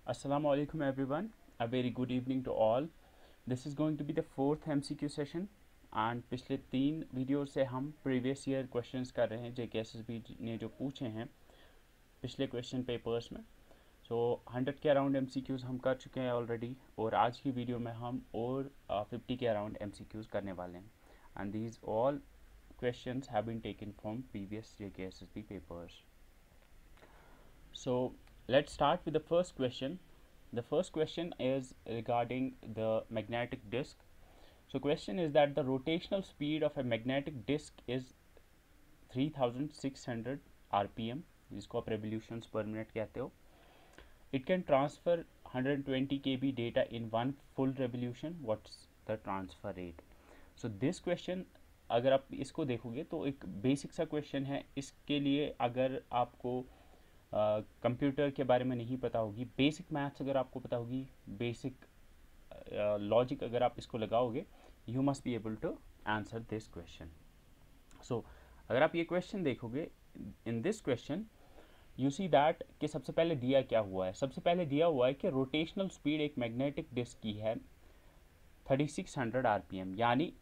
Assalamu alaikum everyone. A very good evening to all. This is going to be the fourth MCQ session and पिछले 3 video से हम previous year questions कर रहे हैं JKSSB ने जो पूछे हैं पिछले क्वेश्चन पेपर्स में। सो 100 के अराउंड MCQs हम कर चुके हैं ऑलरेडी और आज की वीडियो में हम और 50 के अराउंड MCQs करने वाले हैं and these all questions have been taken from previous JKSSB papers. So let's start with the first question. The first question is regarding the magnetic disk. So question is that the rotational speed of a magnetic disk is 3600 rpm, जिसको आप revolutions per minute कहते हो. It can transfer 120 kb data in one full revolution. What's the transfer rate? So this question अगर आप इसको देखोगे तो एक बेसिक सा क्वेश्चन है. इसके लिए अगर आपको कंप्यूटर के बारे में नहीं पता होगी, बेसिक मैथ्स अगर आपको पता होगी, बेसिक लॉजिक अगर आप इसको लगाओगे, you must be able to answer this question. So अगर आप ये क्वेश्चन देखोगे, in this question you see that कि सबसे पहले दिया क्या हुआ है. सबसे पहले दिया हुआ है कि रोटेशनल स्पीड एक मैग्नेटिक डिस्क की है 3600 rpm, यानी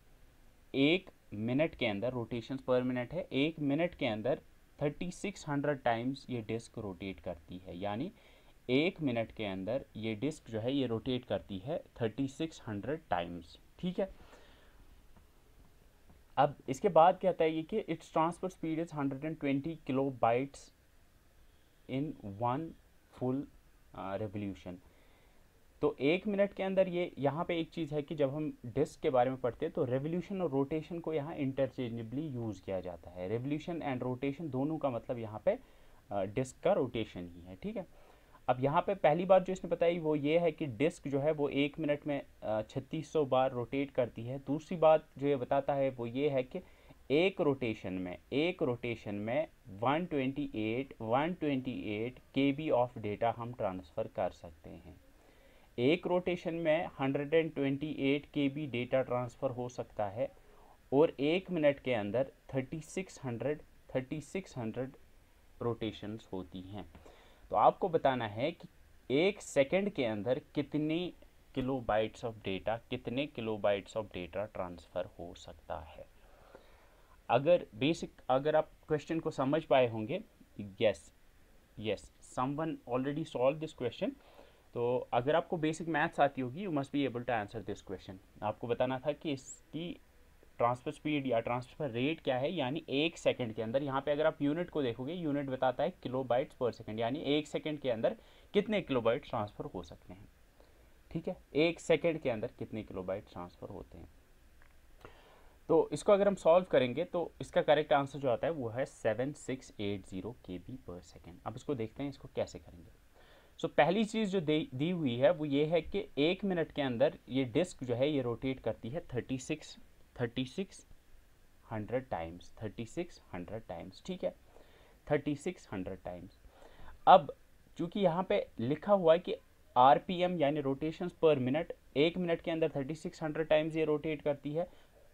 एक मिनट के अंदर, रोटेशंस पर मिनट है, एक मिनट के अंदर 3600 टाइम्स ये डिस्क रोटेट करती है. यानी एक मिनट के अंदर ये डिस्क जो है ये रोटेट करती है 3600 टाइम्स. ठीक है. अब इसके बाद कहता है ये कि it's transfer speed is 120 kilo bytes in one full revolution. तो एक मिनट के अंदर ये यहाँ पे एक चीज़ है कि जब हम डिस्क के बारे में पढ़ते हैं तो रेवोल्यूशन और रोटेशन को यहाँ इंटरचेंजेबली यूज़ किया जाता है. रेवोल्यूशन एंड रोटेशन दोनों का मतलब यहाँ पे डिस्क का रोटेशन ही है. ठीक है. अब यहाँ पे पहली बात जो इसने बताई वो ये है कि डिस्क जो है वो एक मिनट में 3600 बार रोटेट करती है. दूसरी बात जो ये बताता है वो ये है कि एक रोटेशन में 128 kb ऑफ डेटा हम ट्रांसफ़र कर सकते हैं. एक रोटेशन में 128 kb डेटा ट्रांसफ़र हो सकता है और एक मिनट के अंदर 3600 रोटेशंस होती हैं. तो आपको बताना है कि एक सेकंड के अंदर कितने किलोबाइट्स ऑफ डेटा ट्रांसफ़र हो सकता है. अगर आप क्वेश्चन को समझ पाए होंगे, yes someone already solve this question. तो अगर आपको बेसिक मैथ्स आती होगी, you must be able to answer this question. आपको बताना था कि इसकी ट्रांसफ़र स्पीड या ट्रांसफ़र रेट क्या है, यानी एक सेकंड के अंदर. यहाँ पे अगर आप यूनिट को देखोगे, यूनिट बताता है किलोबाइट्स पर सेकंड, यानी एक सेकंड के अंदर कितने किलोबाइट ट्रांसफ़र हो सकते हैं. ठीक है. एक सेकंड के अंदर कितने किलोबाइट ट्रांसफ़र होते हैं. तो इसको अगर हम सॉल्व करेंगे तो इसका करेक्ट आंसर जो आता है वो है 7680 kb पर सेकेंड. अब इसको देखते हैं इसको कैसे करेंगे. सो पहली चीज़ जो दी हुई है वो ये है कि एक मिनट के अंदर ये डिस्क जो है ये रोटेट करती है 3600 टाइम्स. ठीक है. 3600 टाइम्स. अब चूंकि यहाँ पे लिखा हुआ है कि आरपीएम यानी रोटेशंस पर मिनट, एक मिनट के अंदर 3600 टाइम्स ये रोटेट करती है.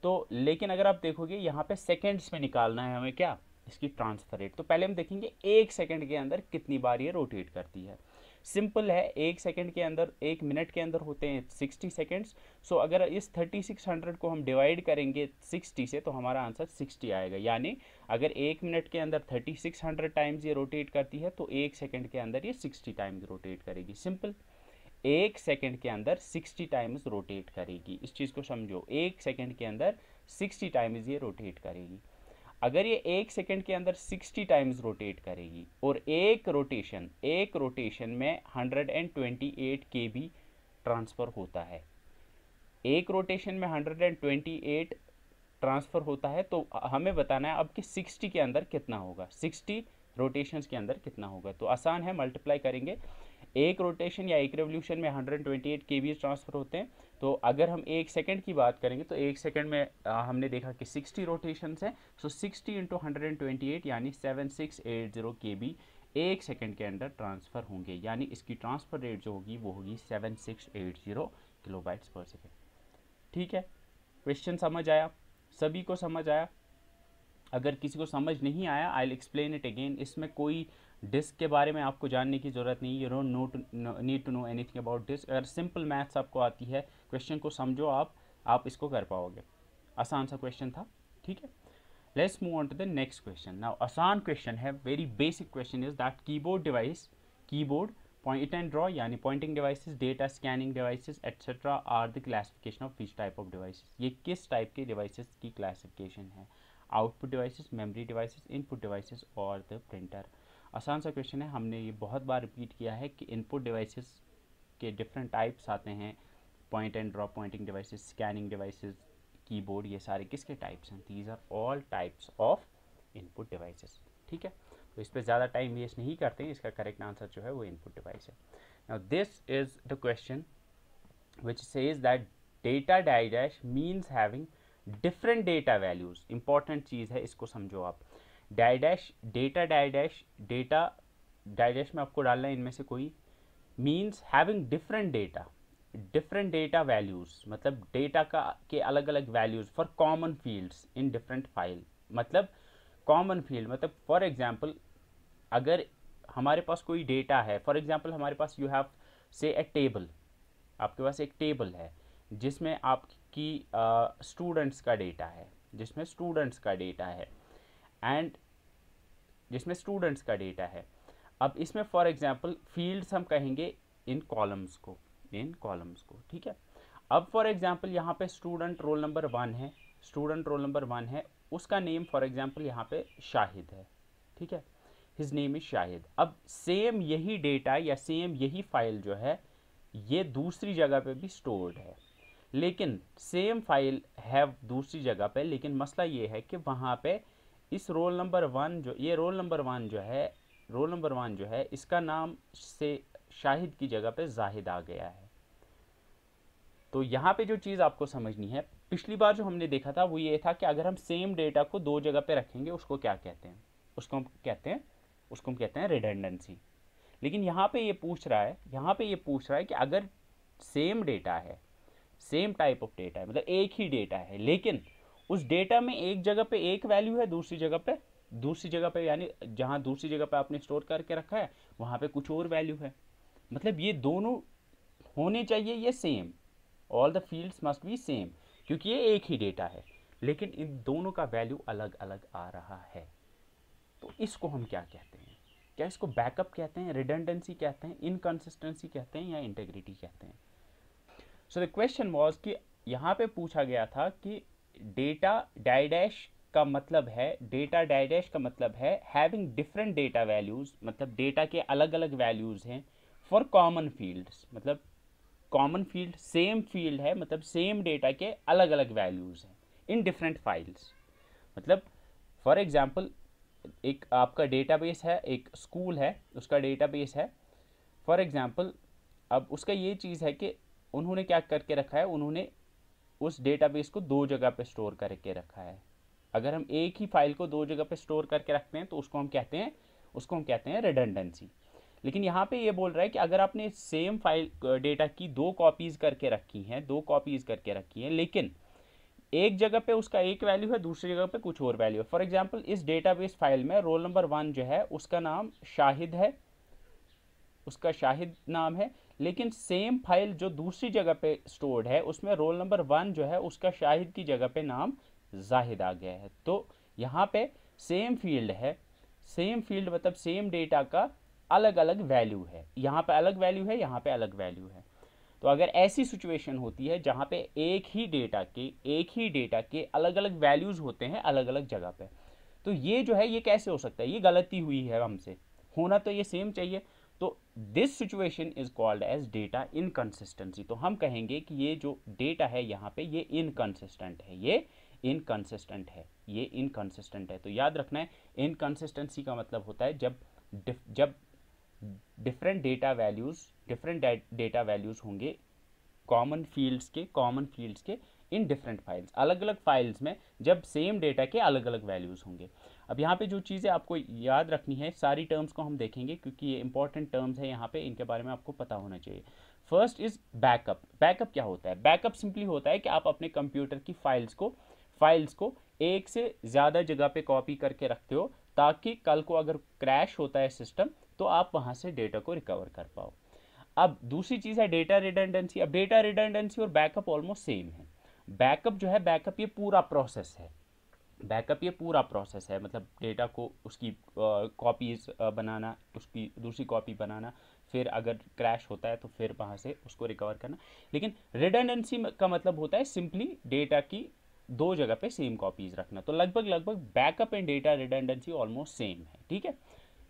तो लेकिन अगर आप देखोगे यहाँ पे सेकेंड्स में निकालना है हमें क्या, इसकी ट्रांसफर रेट. तो पहले हम देखेंगे एक सेकंड के अंदर कितनी बार ये रोटेट करती है. सिंपल है. एक सेकंड के अंदर, एक मिनट के अंदर होते हैं 60 सेकंड्स. सो अगर इस 3600 को हम डिवाइड करेंगे 60 से तो हमारा आंसर 60 आएगा. यानी अगर एक मिनट के अंदर 3600 टाइम्स ये रोटेट करती है तो एक सेकंड के अंदर ये 60 टाइम्स रोटेट करेगी. सिंपल. एक सेकंड के अंदर 60 टाइम्स रोटेट करेगी. इस चीज़ को समझो, एक सेकंड के अंदर 60 टाइम्स ये रोटेट करेगी. अगर ये एक सेकंड के अंदर 60 टाइम्स रोटेट करेगी और एक रोटेशन में 128 kb ट्रांसफ़र होता है, एक रोटेशन में 128 ट्रांसफ़र होता है, तो हमें बताना है अब कि 60 के अंदर कितना होगा, 60 रोटेशंस के अंदर कितना होगा. तो आसान है, मल्टीप्लाई करेंगे. एक रोटेशन या एक रेवोल्यूशन में 128 kb ट्रांसफ़र होते हैं. तो अगर हम एक सेकंड की बात करेंगे तो एक सेकंड में हमने देखा कि 60 रोटेशंस हैं. सो 60 इंटू 128 यानी 7680 kb एक सेकंड के अंदर ट्रांसफ़र होंगे. यानी इसकी ट्रांसफ़र रेट जो होगी वो होगी 7680 किलोबाइट्स पर सेकेंड. ठीक है. क्वेश्चन समझ आया, सभी को समझ आया. अगर किसी को समझ नहीं आया, I will explain it again. इसमें कोई डिस्क के बारे में आपको जानने की ज़रूरत नहीं, you don't need to know anything about disk. अगर सिंपल मैथ्स आपको आती है, क्वेश्चन को समझो आप इसको कर पाओगे। आसान सा क्वेश्चन था, ठीक है। Let's move on to the next question. Now आसान क्वेश्चन है, very basic question is that keyboard device, keyboard, point and draw यानी pointing devices, data scanning devices etcetera are the classification of which type of devices. ये किस type के devices की classification है? Output devices, memory devices, input devices और the printer. आसान सा question है, हमने ये बहुत बार रिपीट किया है कि इनपुट डिवाइसेस के डिफरेंट टाइप्स आते हैं, point and draw pointing devices, scanning devices, keyboard, ये सारे किसके टाइप्स हैं? These are all types of input devices, ठीक है। तो इस पर ज़्यादा टाइम वेस्ट नहीं करते हैं, इसका करेक्ट आंसर जो है वो इनपुट डिवाइस है। Now this is the question which says that data dash means having different data values। important चीज़ है, इसको समझो आप। डेटा डैश में आपको डालना है इनमें से कोई, means having different data values, मतलब डेटा का के अलग अलग values for common fields in different file. मतलब कॉमन फील्ड मतलब फॉर एग्जांपल अगर हमारे पास कोई डेटा है, फॉर एग्जांपल हमारे पास यू हैव से ए टेबल, आपके पास एक टेबल है जिसमें आपकी स्टूडेंट्स का डेटा है, जिसमें स्टूडेंट्स का डेटा है। अब इसमें फॉर एग्जांपल फील्ड्स हम कहेंगे इन कॉलम्स को, ठीक है। अब फॉर एग्जांपल यहाँ पे स्टूडेंट रोल नंबर 1 है, उसका नेम फॉर एग्जांपल यहाँ पे शाहिद है, ठीक है, हिज नेम इज शाहिद। अब सेम यही डेटा या सेम यही फाइल जो है ये दूसरी जगह पे भी स्टोर्ड है, लेकिन सेम फाइल है दूसरी जगह पे, लेकिन मसला ये है कि वहाँ पे इस रोल नंबर 1 जो है इसका नाम से शाहिद की जगह पे जाहिद आ गया है। तो यहाँ पे जो चीज़ आपको समझनी है, पिछली बार जो हमने देखा था वो ये था कि अगर हम सेम डेटा को दो जगह पे रखेंगे उसको क्या कहते हैं? उसको हम कहते हैं रिडंडेंसी। लेकिन यहाँ पे ये पूछ रहा है कि अगर सेम डेटा है, सेम टाइप ऑफ डेटा है, मतलब एक ही डेटा है, लेकिन उस डेटा में एक जगह पे एक वैल्यू है, दूसरी जगह पे यानी जहाँ दूसरी जगह पे आपने स्टोर करके रखा है वहाँ पे कुछ और वैल्यू है, मतलब ये दोनों होने चाहिए ये same, all the fields must be same, क्योंकि ये एक ही डेटा है, लेकिन इन दोनों का वैल्यू अलग अलग आ रहा है। तो इसको हम क्या कहते हैं? क्या इसको बैकअप कहते हैं, रिडंडेंसी कहते हैं, इनकंसिस्टेंसी कहते हैं या इंटेग्रिटी कहते हैं? सो द क्वेश्चन वाज कि यहाँ पे पूछा गया था कि डेटा डैश का मतलब है हैविंग डिफरेंट डेटा वैल्यूज, मतलब डेटा के अलग अलग वैल्यूज हैं फॉर कॉमन फील्ड्स, मतलब कॉमन फील्ड सेम फील्ड है, मतलब सेम डेटा के अलग अलग वैल्यूज हैं इन डिफरेंट फाइल्स। मतलब फॉर एग्जांपल एक आपका डेटाबेस है, एक स्कूल है, उसका डेटाबेस है फॉर एग्जांपल। अब उसका ये चीज़ है कि उन्होंने क्या करके रखा है, उन्होंने उस डेटाबेस को दो जगह पे स्टोर करके रखा है। अगर हम एक ही फाइल को दो जगह पे स्टोर करके रखते हैं तो उसको हम कहते हैं रिडंडेंसी। लेकिन यहाँ पे ये बोल रहा है कि अगर आपने सेम फाइल डेटा की दो कॉपीज़ करके रखी हैं, लेकिन एक जगह पे उसका एक वैल्यू है, दूसरी जगह पे कुछ और वैल्यू है। फॉर एग्जांपल इस डेटाबेस फाइल में रोल नंबर 1 जो है उसका नाम शाहिद है, उसका शाहिद नाम है, लेकिन सेम फाइल जो दूसरी जगह पे स्टोर्ड है उसमें रोल नंबर 1 जो है उसका शाहिद की जगह पे नाम जाहिद आ गया है। तो यहाँ पे सेम फील्ड है, सेम फील्ड मतलब सेम डेटा का अलग अलग वैल्यू है, यहाँ पे अलग वैल्यू है, यहाँ पे अलग वैल्यू है। तो अगर ऐसी सिचुएशन होती है जहाँ पे एक ही डेटा के अलग अलग वैल्यूज़ होते हैं अलग अलग जगह पे, तो ये जो है ये कैसे हो सकता है? ये गलती हुई है हमसे, होना तो ये सेम चाहिए। तो this situation is called as data inconsistency. तो हम कहेंगे कि ये जो डेटा है यहाँ पे ये इनकंसिस्टेंट है, तो याद रखना है इनकंसिस्टेंसी का मतलब होता है जब डिफरेंट डेटा वैल्यूज होंगे कॉमन फील्ड्स के इन डिफरेंट फाइल्स, अलग अलग फाइल्स में जब सेम डेटा के अलग अलग वैल्यूज होंगे। अब यहाँ पे जो चीज़ें आपको याद रखनी है, सारी टर्म्स को हम देखेंगे क्योंकि ये इंपॉर्टेंट टर्म्स है यहाँ पे, इनके बारे में आपको पता होना चाहिए। First is backup. बैकअप क्या होता है? बैकअप सिंपली होता है कि आप अपने कंप्यूटर की फाइल्स को एक से ज़्यादा जगह पे कॉपी करके रखते हो ताकि कल को अगर क्रैश होता है सिस्टम तो आप वहाँ से डेटा को रिकवर कर पाओ। अब दूसरी चीज़ है डेटा रिडंडेंसी। अब डेटा रिडंडेंसी और बैकअप ऑलमोस्ट सेम है। बैकअप जो है, बैकअप ये पूरा प्रोसेस है, बैकअप ये पूरा प्रोसेस है, मतलब डेटा को उसकी कॉपीज बनाना, उसकी दूसरी कॉपी बनाना, फिर अगर क्रैश होता है तो फिर वहाँ से उसको रिकवर करना। लेकिन रिडंडेंसी का मतलब होता है सिंपली डेटा की दो जगह पे सेम कॉपीज रखना। तो लगभग लगभग backup and data redundancy almost same है, ठीक है,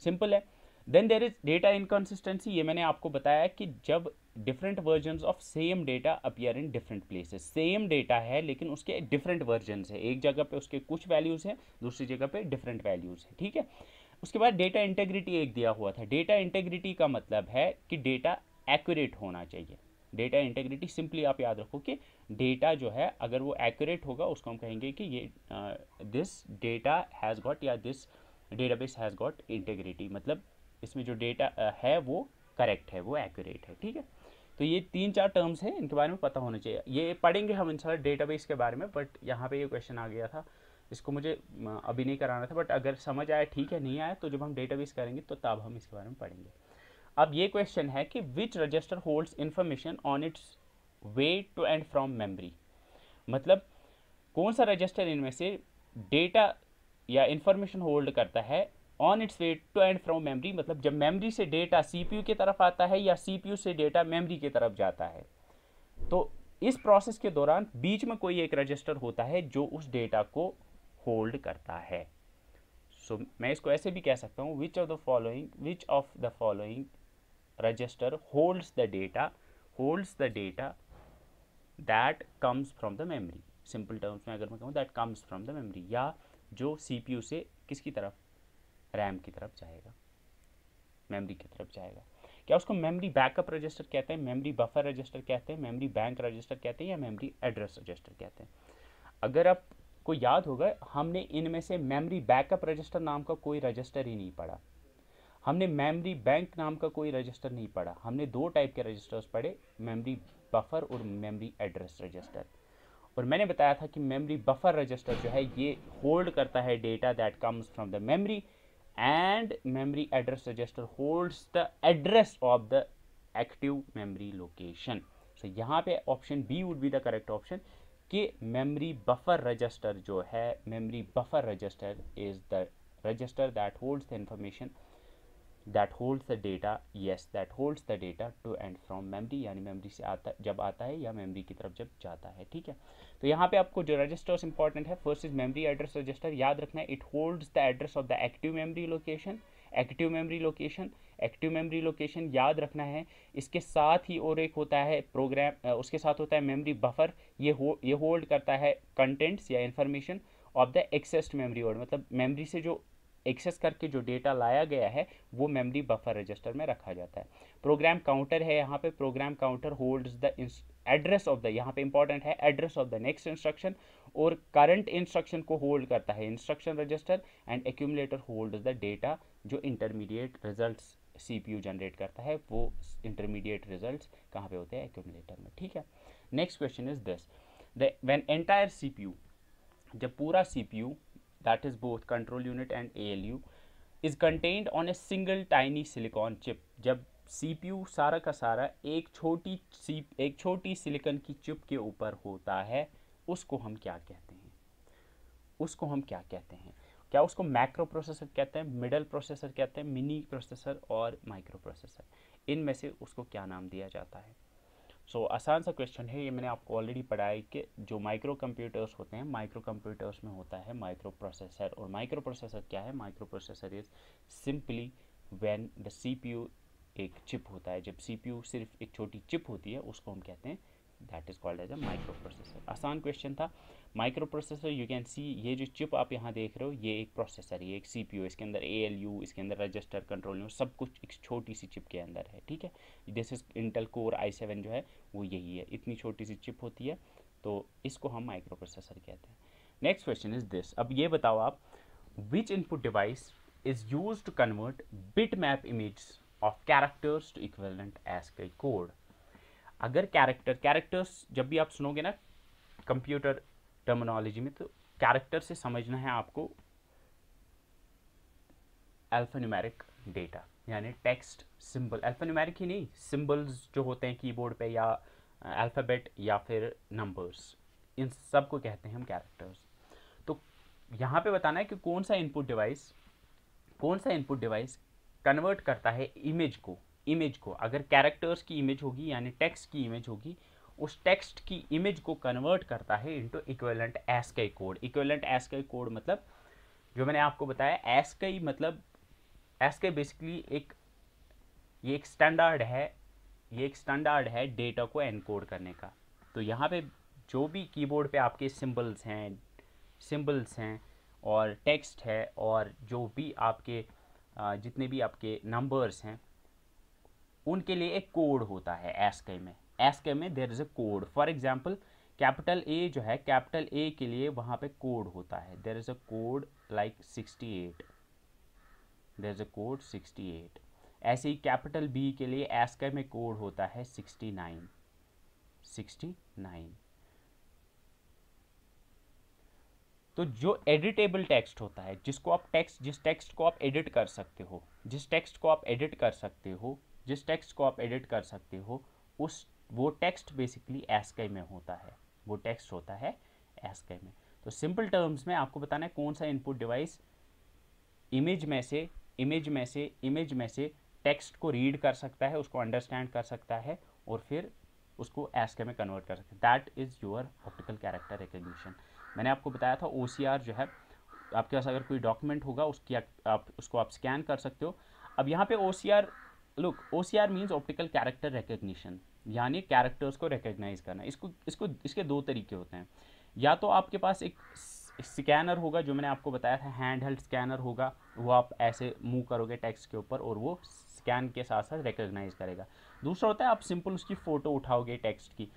सिंपल है। Then there is data inconsistency. ये मैंने आपको बताया कि जब different versions of same data appear in different places, same data है लेकिन उसके डिफरेंट वर्जन्स है, एक जगह पे उसके कुछ वैल्यूज़ हैं, दूसरी जगह पे डिफरेंट वैल्यूज़ हैं, ठीक है। उसके बाद डेटा इंटेग्रिटी एक दिया हुआ था। डेटा इंटेग्रिटी का मतलब है कि डेटा एक्यूरेट होना चाहिए। डेटा इंटेग्रिटी सिंपली आप याद रखो कि डेटा जो है अगर वो एक्यूरेट होगा उसको हम कहेंगे कि ये दिस डेटा हैज़ गॉट, या this database has got integrity, मतलब इसमें जो डेटा है वो करेक्ट है, वो एक्यूरेट है, ठीक है। तो ये 3-4 टर्म्स हैं, इनके बारे में पता होना चाहिए। ये पढ़ेंगे हम इंशाल्लाह डेटाबेस के बारे में, बट यहाँ पे ये क्वेश्चन आ गया था, इसको मुझे अभी नहीं कराना था, बट अगर समझ आया ठीक है, नहीं आया तो जब हम डेटाबेस करेंगे तो तब हम इसके बारे में पढ़ेंगे। अब ये क्वेश्चन है कि which register holds information on its way to and from memory, मतलब कौन सा रजिस्टर इनमें से डेटा या इंफॉर्मेशन होल्ड करता है on its way to and from memory, मतलब जब मेमरी से डेटा सीपीयू की तरफ आता है या सीपीयू से डेटा मेमरी की तरफ जाता है। तो इस प्रोसेस के दौरान बीच में कोई एक रजिस्टर होता है जो उस डेटा को होल्ड करता है। सो मैं इसको ऐसे भी कह सकता हूँ, विच of the following register holds the data that comes from the memory. Simple terms में अगर मैं कहूँ that comes from the memory, या जो सीपीयू से किसकी तरफ, रैम की तरफ जाएगा, मेमरी की तरफ जाएगा। क्या उसको मेमरी बैकअप रजिस्टर कहते हैं, मेमरी बफर रजिस्टर कहते हैं, मेमरी बैंक रजिस्टर कहते हैं, या मेमरी एड्रेस रजिस्टर कहते हैं। अगर आपको याद होगा हमने इनमें से मेमरी बैकअप रजिस्टर नाम का कोई रजिस्टर ही नहीं पढ़ा, हमने मेमरी बैंक नाम का कोई रजिस्टर नहीं पढ़ा। हमने दो टाइप के रजिस्टर्स पढ़े, मेमरी बफर और मेमरी एड्रेस रजिस्टर। और मैंने बताया था कि मेमरी बफर रजिस्टर जो है ये होल्ड करता है data that comes from the memory, and memory address register holds the address of the active memory location. So यहाँ पे option B would be the correct option कि memory buffer register जो है, memory buffer register is the register that holds the information, that holds the data, yes that holds the data to and from memory, यानी memory से आता जब आता है या मेमरी की तरफ जब जाता है, ठीक है। तो यहाँ पे आपको जो रजिस्टर्स इंपॉर्टेंट है, first is memory address register, याद रखना है it holds the address of the active memory location. Active memory location, active memory location याद रखना है। इसके साथ ही और एक होता है प्रोग्राम, उसके साथ होता है मेमरी बफर, ये होल्ड करता है कंटेंट्स या information of the accessed memory word, मतलब मेमरी से जो एक्सेस करके जो डेटा लाया गया है वो मेमरी बफर रजिस्टर में रखा जाता है। प्रोग्राम काउंटर है यहाँ पे, program counter holds the address of the, यहाँ पे इंपॉर्टेंट है address of the next instruction, और करंट इंस्ट्रक्शन को होल्ड करता है instruction register, and accumulator holds the data जो इंटरमीडिएट रिजल्ट्स सीपीयू जनरेट करता है, वो इंटरमीडिएट रिजल्ट्स कहाँ पे होते हैं, एक्यूमुलेटर में, ठीक है। Next question is this, when entire CPU, जब पूरा CPU that is both control unit and ALU is contained on a single tiny silicon chip, जब CPU सारा का सारा एक छोटी सिलिकॉन की चिप के ऊपर होता है, उसको हम क्या कहते हैं, उसको हम क्या कहते हैं? क्या उसको मैक्रो प्रोसेसर कहते हैं, मिडल प्रोसेसर कहते हैं, मिनी प्रोसेसर और माइक्रो प्रोसेसर, इनमें से उसको क्या नाम दिया जाता है? आसान सा क्वेश्चन है ये, मैंने आपको ऑलरेडी पढ़ाया कि जो माइक्रो कंप्यूटर्स होते हैं, माइक्रो कंप्यूटर्स में होता है माइक्रो प्रोसेसर। और माइक्रो प्रोसेसर क्या है? Micro processor is simply when the CPU एक चिप होता है, जब सीपीयू सिर्फ एक छोटी चिप होती है उसको हम कहते हैं, that is called as a microprocessor. आसान क्वेश्चन था। Microprocessor, you can see, ये जो चिप आप यहाँ देख रहे हो ये एक प्रोसेसर है, ये एक सीपीयू, इसके अंदर ALU, इसके अंदर रजिस्टर, कंट्रोल यूनिट, सब कुछ एक छोटी सी चिप के अंदर है, ठीक है। This is Intel core i7 जो है वो यही है, इतनी छोटी सी चिप होती है, तो इसको हम माइक्रो प्रोसेसर कहते हैं। नेक्स्ट क्वेश्चन इज दिस, अब ये बताओ आप, which input device is use to convert bit map image of characters to equivalent ASCII code. अगर कैरेक्टर्स जब भी आप सुनोगे ना कंप्यूटर टर्मिनोलॉजी में, तो कैरेक्टर से समझना है आपको अल्फान्यूमेरिक डेटा, यानी टेक्स्ट, सिंबल, अल्फान्यूमेरिक ही नहीं, सिंबल्स जो होते हैं कीबोर्ड पे, या अल्फ़ाबेट या फिर नंबर्स, इन सब को कहते हैं हम कैरेक्टर्स। तो यहाँ पे बताना है कि कौन सा इनपुट डिवाइस कन्वर्ट करता है इमेज को अगर कैरेक्टर्स की इमेज होगी यानी टेक्स्ट की इमेज होगी, उस टेक्स्ट की इमेज को कन्वर्ट करता है into equivalent ASCII code. Equivalent ASCII code मतलब जो मैंने आपको बताया, ASCII मतलब ASCII बेसिकली ये एक स्टैंडर्ड है डेटा को एनकोड करने का। तो यहाँ पे जो भी कीबोर्ड पे आपके सिंबल्स हैं और टेक्स्ट है और जो भी आपके जितने भी आपके नंबर्स हैं, उनके लिए एक कोड होता है ASCII में there is a code. For example capital A जो है, कैपिटल A के लिए वहाँ पे कोड होता है, there is a code like 68, there is a code 68। ऐसे ही कैपिटल B के लिए ASCII में कोड होता है 69। तो जो एडिटेबल टेक्स्ट होता है, जिस टेक्स्ट को आप एडिट कर सकते हो, वो टेक्स्ट बेसिकली ASCII में होता है, वो टेक्स्ट होता है ASCII में। तो सिंपल टर्म्स में आपको बताना है कौन सा इनपुट डिवाइस इमेज में से टेक्स्ट को रीड कर सकता है, उसको अंडरस्टैंड कर सकता है और फिर उसको ASCII में कन्वर्ट कर सकते हैं। That is your optical character recognition. मैंने आपको बताया था OCR जो है, आपके पास अगर कोई डॉक्यूमेंट होगा उसको आप स्कैन कर सकते हो। अब यहाँ पे OCR means optical character recognition, यानी कैरेक्टर्स को रिकग्नाइज करना। इसके दो तरीके होते हैं। या तो आपके पास एक स्कैनर होगा, जो मैंने आपको बताया था, हैंड हेल्ड स्कैनर होगा, वो आप ऐसे मूव करोगे टेक्स्ट के ऊपर और वो स्कैन के साथ साथ रिकग्नाइज करेगा। दूसरा होता है आप सिंपल उसकी फ़ोटो उठाओगे टेक्स्ट की।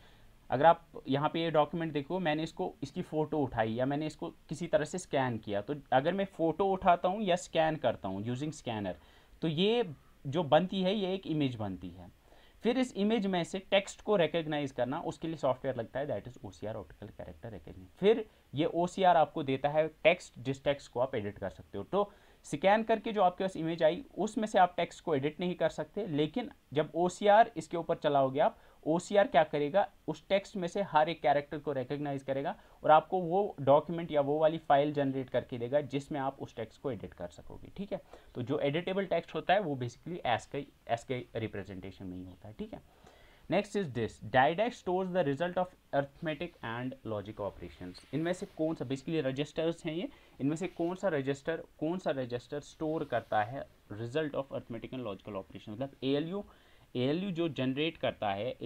अगर आप यहाँ पे ये डॉक्यूमेंट देखो, मैंने इसकी फ़ोटो उठाई या मैंने इसको किसी तरह से स्कैन किया, तो अगर मैं फ़ोटो उठाता हूँ या स्कैन करता हूँ यूजिंग स्कैनर, तो ये जो बनती है ये एक इमेज बनती है। फिर इस इमेज में से टेक्स्ट को रिकग्नाइज करना, उसके लिए सॉफ्टवेयर लगता है, that is OCR optical character recognition. फिर ये OCR आपको देता है टेक्स्ट, जिस टेक्स्ट को आप एडिट कर सकते हो। तो स्कैन करके जो आपके पास इमेज आई, उसमें से आप टेक्स्ट को एडिट नहीं कर सकते, लेकिन जब OCR इसके ऊपर चलाओगे आप, OCR क्या करेगा, उस टेक्स्ट में से हर एक कैरेक्टर को रिकग्नाइज करेगा और आपको वो डॉक्यूमेंट या वो वाली फाइल जनरेट करके देगा जिसमें आप उस टेक्स्ट को एडिट कर सकोगे। ठीक है, तो जो एडिटेबल टेक्स्ट होता है वो बेसिकली ASCII रिप्रेजेंटेशन में ही होता है। ठीक है, next is this, the dash stores the result of arithmetic and logic operations. इनमें से कौन सा, बेसिकली रजिस्टर्स हैं ये, इनमें से कौन सा रजिस्टर स्टोर करता है result of arithmetic and logical operation. मतलब ALU जो जनरेट करता है,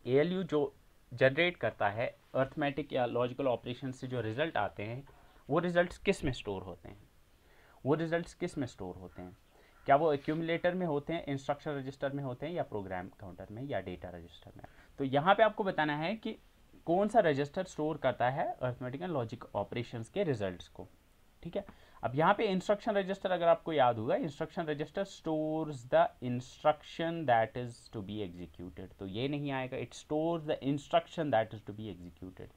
ALU जो जनरेट करता है अर्थमेटिक या लॉजिकल ऑपरेशन से जो रिजल्ट आते हैं, वो रिजल्ट्स किस में स्टोर होते हैं? क्या वो एक्यूमुलेटर में होते हैं, इंस्ट्रक्शन रजिस्टर में होते हैं, या प्रोग्राम काउंटर में, या डेटा रजिस्टर में? तो यहाँ पे आपको बताना है कि कौन सा रजिस्टर स्टोर करता है अर्थमेटिक एंड लॉजिक ऑपरेशंस के रिजल्ट्स को। ठीक है, अब यहाँ पे इंस्ट्रक्शन रजिस्टर अगर आपको याद होगा, instruction register stores the instruction that is to be executed. तो ये नहीं आएगा, it stores the instruction that is to be executed.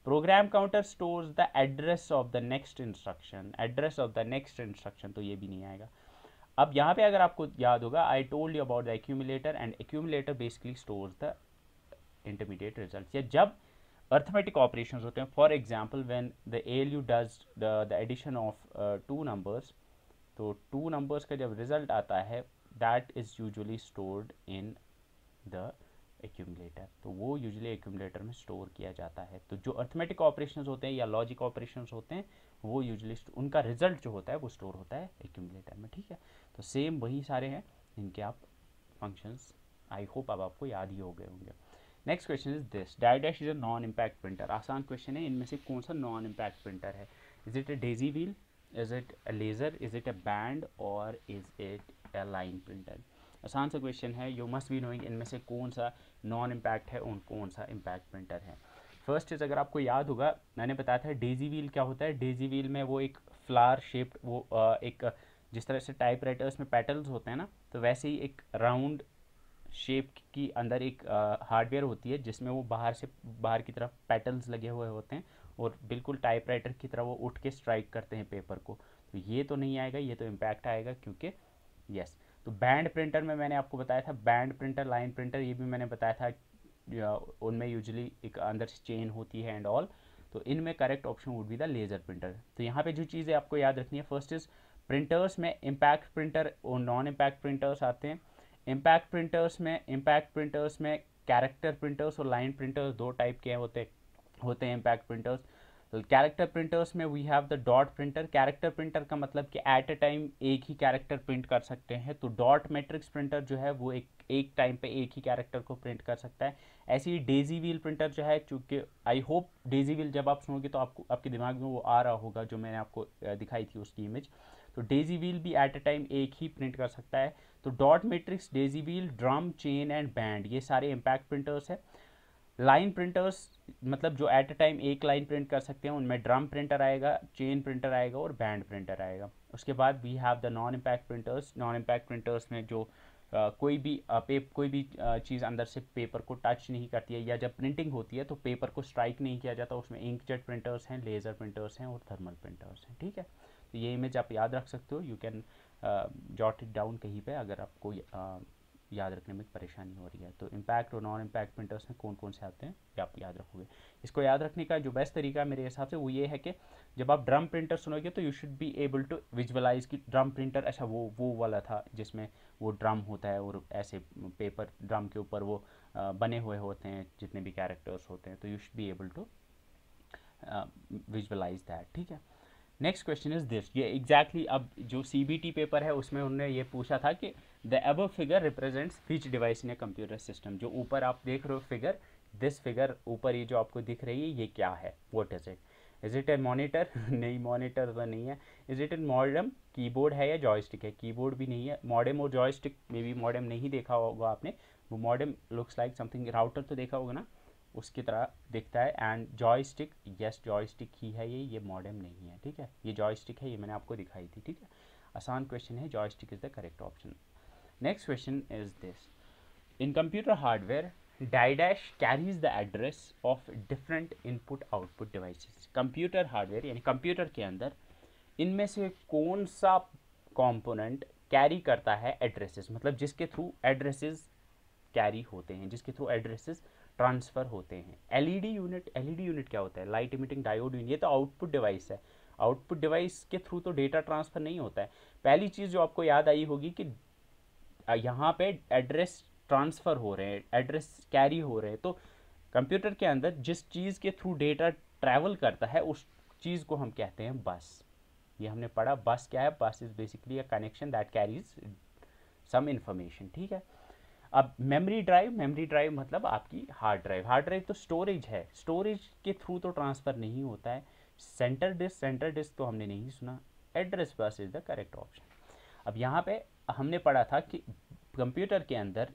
Program counter stores the address of the next instruction, तो ये भी नहीं आएगा। अब यहाँ पे अगर आपको याद होगा, I told you about the accumulator, and accumulator basically stores the intermediate results. या जब अर्थमेटिक ऑपरेशंस होते हैं, for example when the ALU does the addition of two numbers, तो टू नंबर्स का जब रिजल्ट आता है, that is usually stored in the accumulator. तो वो यूजुअली एक्यूमुलेटर में स्टोर किया जाता है। तो जो अर्थमेटिक ऑपरेशंस होते हैं या लॉजिक ऑपरेशंस होते हैं, वो यूजुअली उनका रिजल्ट जो होता है वो स्टोर होता है एक्यूमुलेटर में। ठीक है, तो सेम वही सारे हैं, इनके आप फंक्शंस आई होप अब आपको याद ही हो गए होंगे। Next question is this, the dash is a non impact printer. आसान क्वेश्चन है, इनमें से कौन सा नॉन इम्पैक्ट प्रिंटर है? Is it a daisy wheel, is it a laser, is it a band, और is it a line printer? आसान सा क्वेश्चन है, यू मस्ट बी नोइंग इनमें से कौन सा नॉन इम्पैक्ट है और कौन सा इम्पैक्ट प्रिंटर है। फर्स्ट इज, अगर आपको याद होगा, मैंने बताया था डेजी व्हील क्या होता है। डेजी व्हील में वो एक फ्लावर शेप्ड, वो एक जिस तरह से टाइप राइटर्स में पेटल्स होते हैं ना, तो वैसे ही एक राउंड शेप की अंदर एक हार्डवेयर होती है जिसमें वो बाहर की तरफ पेटल्स लगे हुए होते हैं, और बिल्कुल टाइपराइटर की तरह वो उठ के स्ट्राइक करते हैं पेपर को, तो ये तो नहीं आएगा, ये तो इम्पैक्ट आएगा क्योंकि यस। तो बैंड प्रिंटर में मैंने आपको बताया था, बैंड प्रिंटर, लाइन प्रिंटर, ये भी मैंने बताया था, उनमें यूजुअली एक अंदर से चेन होती है एंड ऑल। तो इनमें correct option would be the laser printer. तो यहाँ पे जो चीज़ें आपको याद रखनी है, फर्स्ट इज प्रिंटर्स में इम्पैक्ट प्रिंटर और नॉन इम्पैक्ट प्रिंटर्स आते हैं। इम्पैक्ट प्रिंटर्स में कैरेक्टर प्रिंटर्स और लाइन प्रिंटर्स दो टाइप के होते हैं इम्पैक्ट प्रिंटर्स। कैरेक्टर प्रिंटर्स में we have the dot printer. Character printer का मतलब कि एट ए टाइम एक ही कैरेक्टर प्रिंट कर सकते हैं। तो डॉट मैट्रिक्स प्रिंटर जो है वो एक टाइम पे एक ही कैरेक्टर को प्रिंट कर सकता है। ऐसे ही डेजी व्हील प्रिंटर जो है, चूँकि आई होप डेजी व्हील जब आप सुनोगे तो आपको आपके दिमाग में वो आ रहा होगा जो मैंने आपको दिखाई थी उसकी इमेज। तो डेजी व्हील भी एट ए टाइम एक ही प्रिंट कर सकता है। तो dot matrix, daisy wheel, drum, chain and band, ये सारे इम्पैक्ट प्रिंटर्स है। लाइन प्रिंटर्स मतलब जो एट अ टाइम एक लाइन प्रिंट कर सकते हैं, उनमें ड्रम प्रिंटर आएगा, चेन प्रिंटर आएगा और बैंड प्रिंटर आएगा। उसके बाद we have the non impact printers. Non impact printers में जो कोई भी चीज़ अंदर से पेपर को टच नहीं करती है, या जब प्रिंटिंग होती है तो पेपर को स्ट्राइक नहीं किया जाता, उसमें इंकजेट प्रिंटर्स हैं, लेज़र प्रिंटर्स हैं और थर्मल प्रिंटर्स हैं। ठीक है, तो ये इमेज आप याद रख सकते हो, you can jot it down कहीं पे अगर आपको याद रखने में परेशानी हो रही है। तो इम्पैक्ट और नॉन इम्पैक्ट प्रिंटर्स में कौन कौन से आते हैं ये आप याद रखोगे। इसको याद रखने का जो बेस्ट तरीका मेरे हिसाब से वो ये है कि जब आप ड्रम प्रिंटर सुनोगे तो you should be able to visualise कि ड्रम प्रिंटर, अच्छा वो वाला था जिसमें वो ड्रम होता है और ऐसे पेपर ड्रम के ऊपर वो बने हुए होते हैं जितने भी कैरेक्टर्स होते हैं, तो you should be able to visualise that. ठीक है, नेक्स्ट क्वेश्चन इज दिस। ये एग्जैक्टली अब जो CBT पेपर है उसमें उन्होंने ये पूछा था कि the above figure represents which device in a computer system. जो ऊपर आप देख रहे हो फिगर, दिस फिगर ऊपर ये जो आपको दिख रही है ये क्या है, what is it? Is it A monitor? नहीं, मॉनिटर तो नहीं है। Is it A modem? Keyboard है या जॉयस्टिक है? कीबोर्ड भी नहीं है। मॉडेम और जॉयस्टिक में भी, मॉडेम नहीं देखा होगा आपने, वो modem looks like something, router तो देखा होगा ना, उसकी तरह दिखता है। एंड जॉयस्टिक, यस जॉयस्टिक ही है ये मॉडेम नहीं है। ठीक है, ये जॉयस्टिक है, ये मैंने आपको दिखाई थी। ठीक है, आसान क्वेश्चन है, joystick is the correct option. Next question is this. In computer hardware the dash carries the address of different input output devices. Computer hardware यानी कंप्यूटर के अंदर इनमें से कौन सा कंपोनेंट कैरी करता है एड्रेसेस, मतलब जिसके थ्रू एड्रेसेस कैरी होते हैं, जिसके थ्रू एड्रेसेस ट्रांसफ़र होते हैं। एलईडी यूनिट क्या होता है? लाइट इमिटिंग डायोड यूनिट, ये तो आउटपुट डिवाइस है। आउटपुट डिवाइस के थ्रू तो डेटा ट्रांसफ़र नहीं होता है। पहली चीज़ जो आपको याद आई होगी कि यहाँ पे एड्रेस ट्रांसफ़र हो रहे हैं, एड्रेस कैरी हो रहे हैं। तो कंप्यूटर के अंदर जिस चीज़ के थ्रू डेटा ट्रैवल करता है उस चीज़ को हम कहते हैं बस। ये हमने पढ़ा, बस क्या है? Bus is basically a connection that carries some information. ठीक है, अब मेमोरी ड्राइव मतलब आपकी हार्ड ड्राइव तो स्टोरेज है, स्टोरेज के थ्रू तो ट्रांसफ़र नहीं होता है। सेंटर डिस्क तो हमने नहीं सुना। Address bus is the correct option. अब यहाँ पे हमने पढ़ा था कि कंप्यूटर के अंदर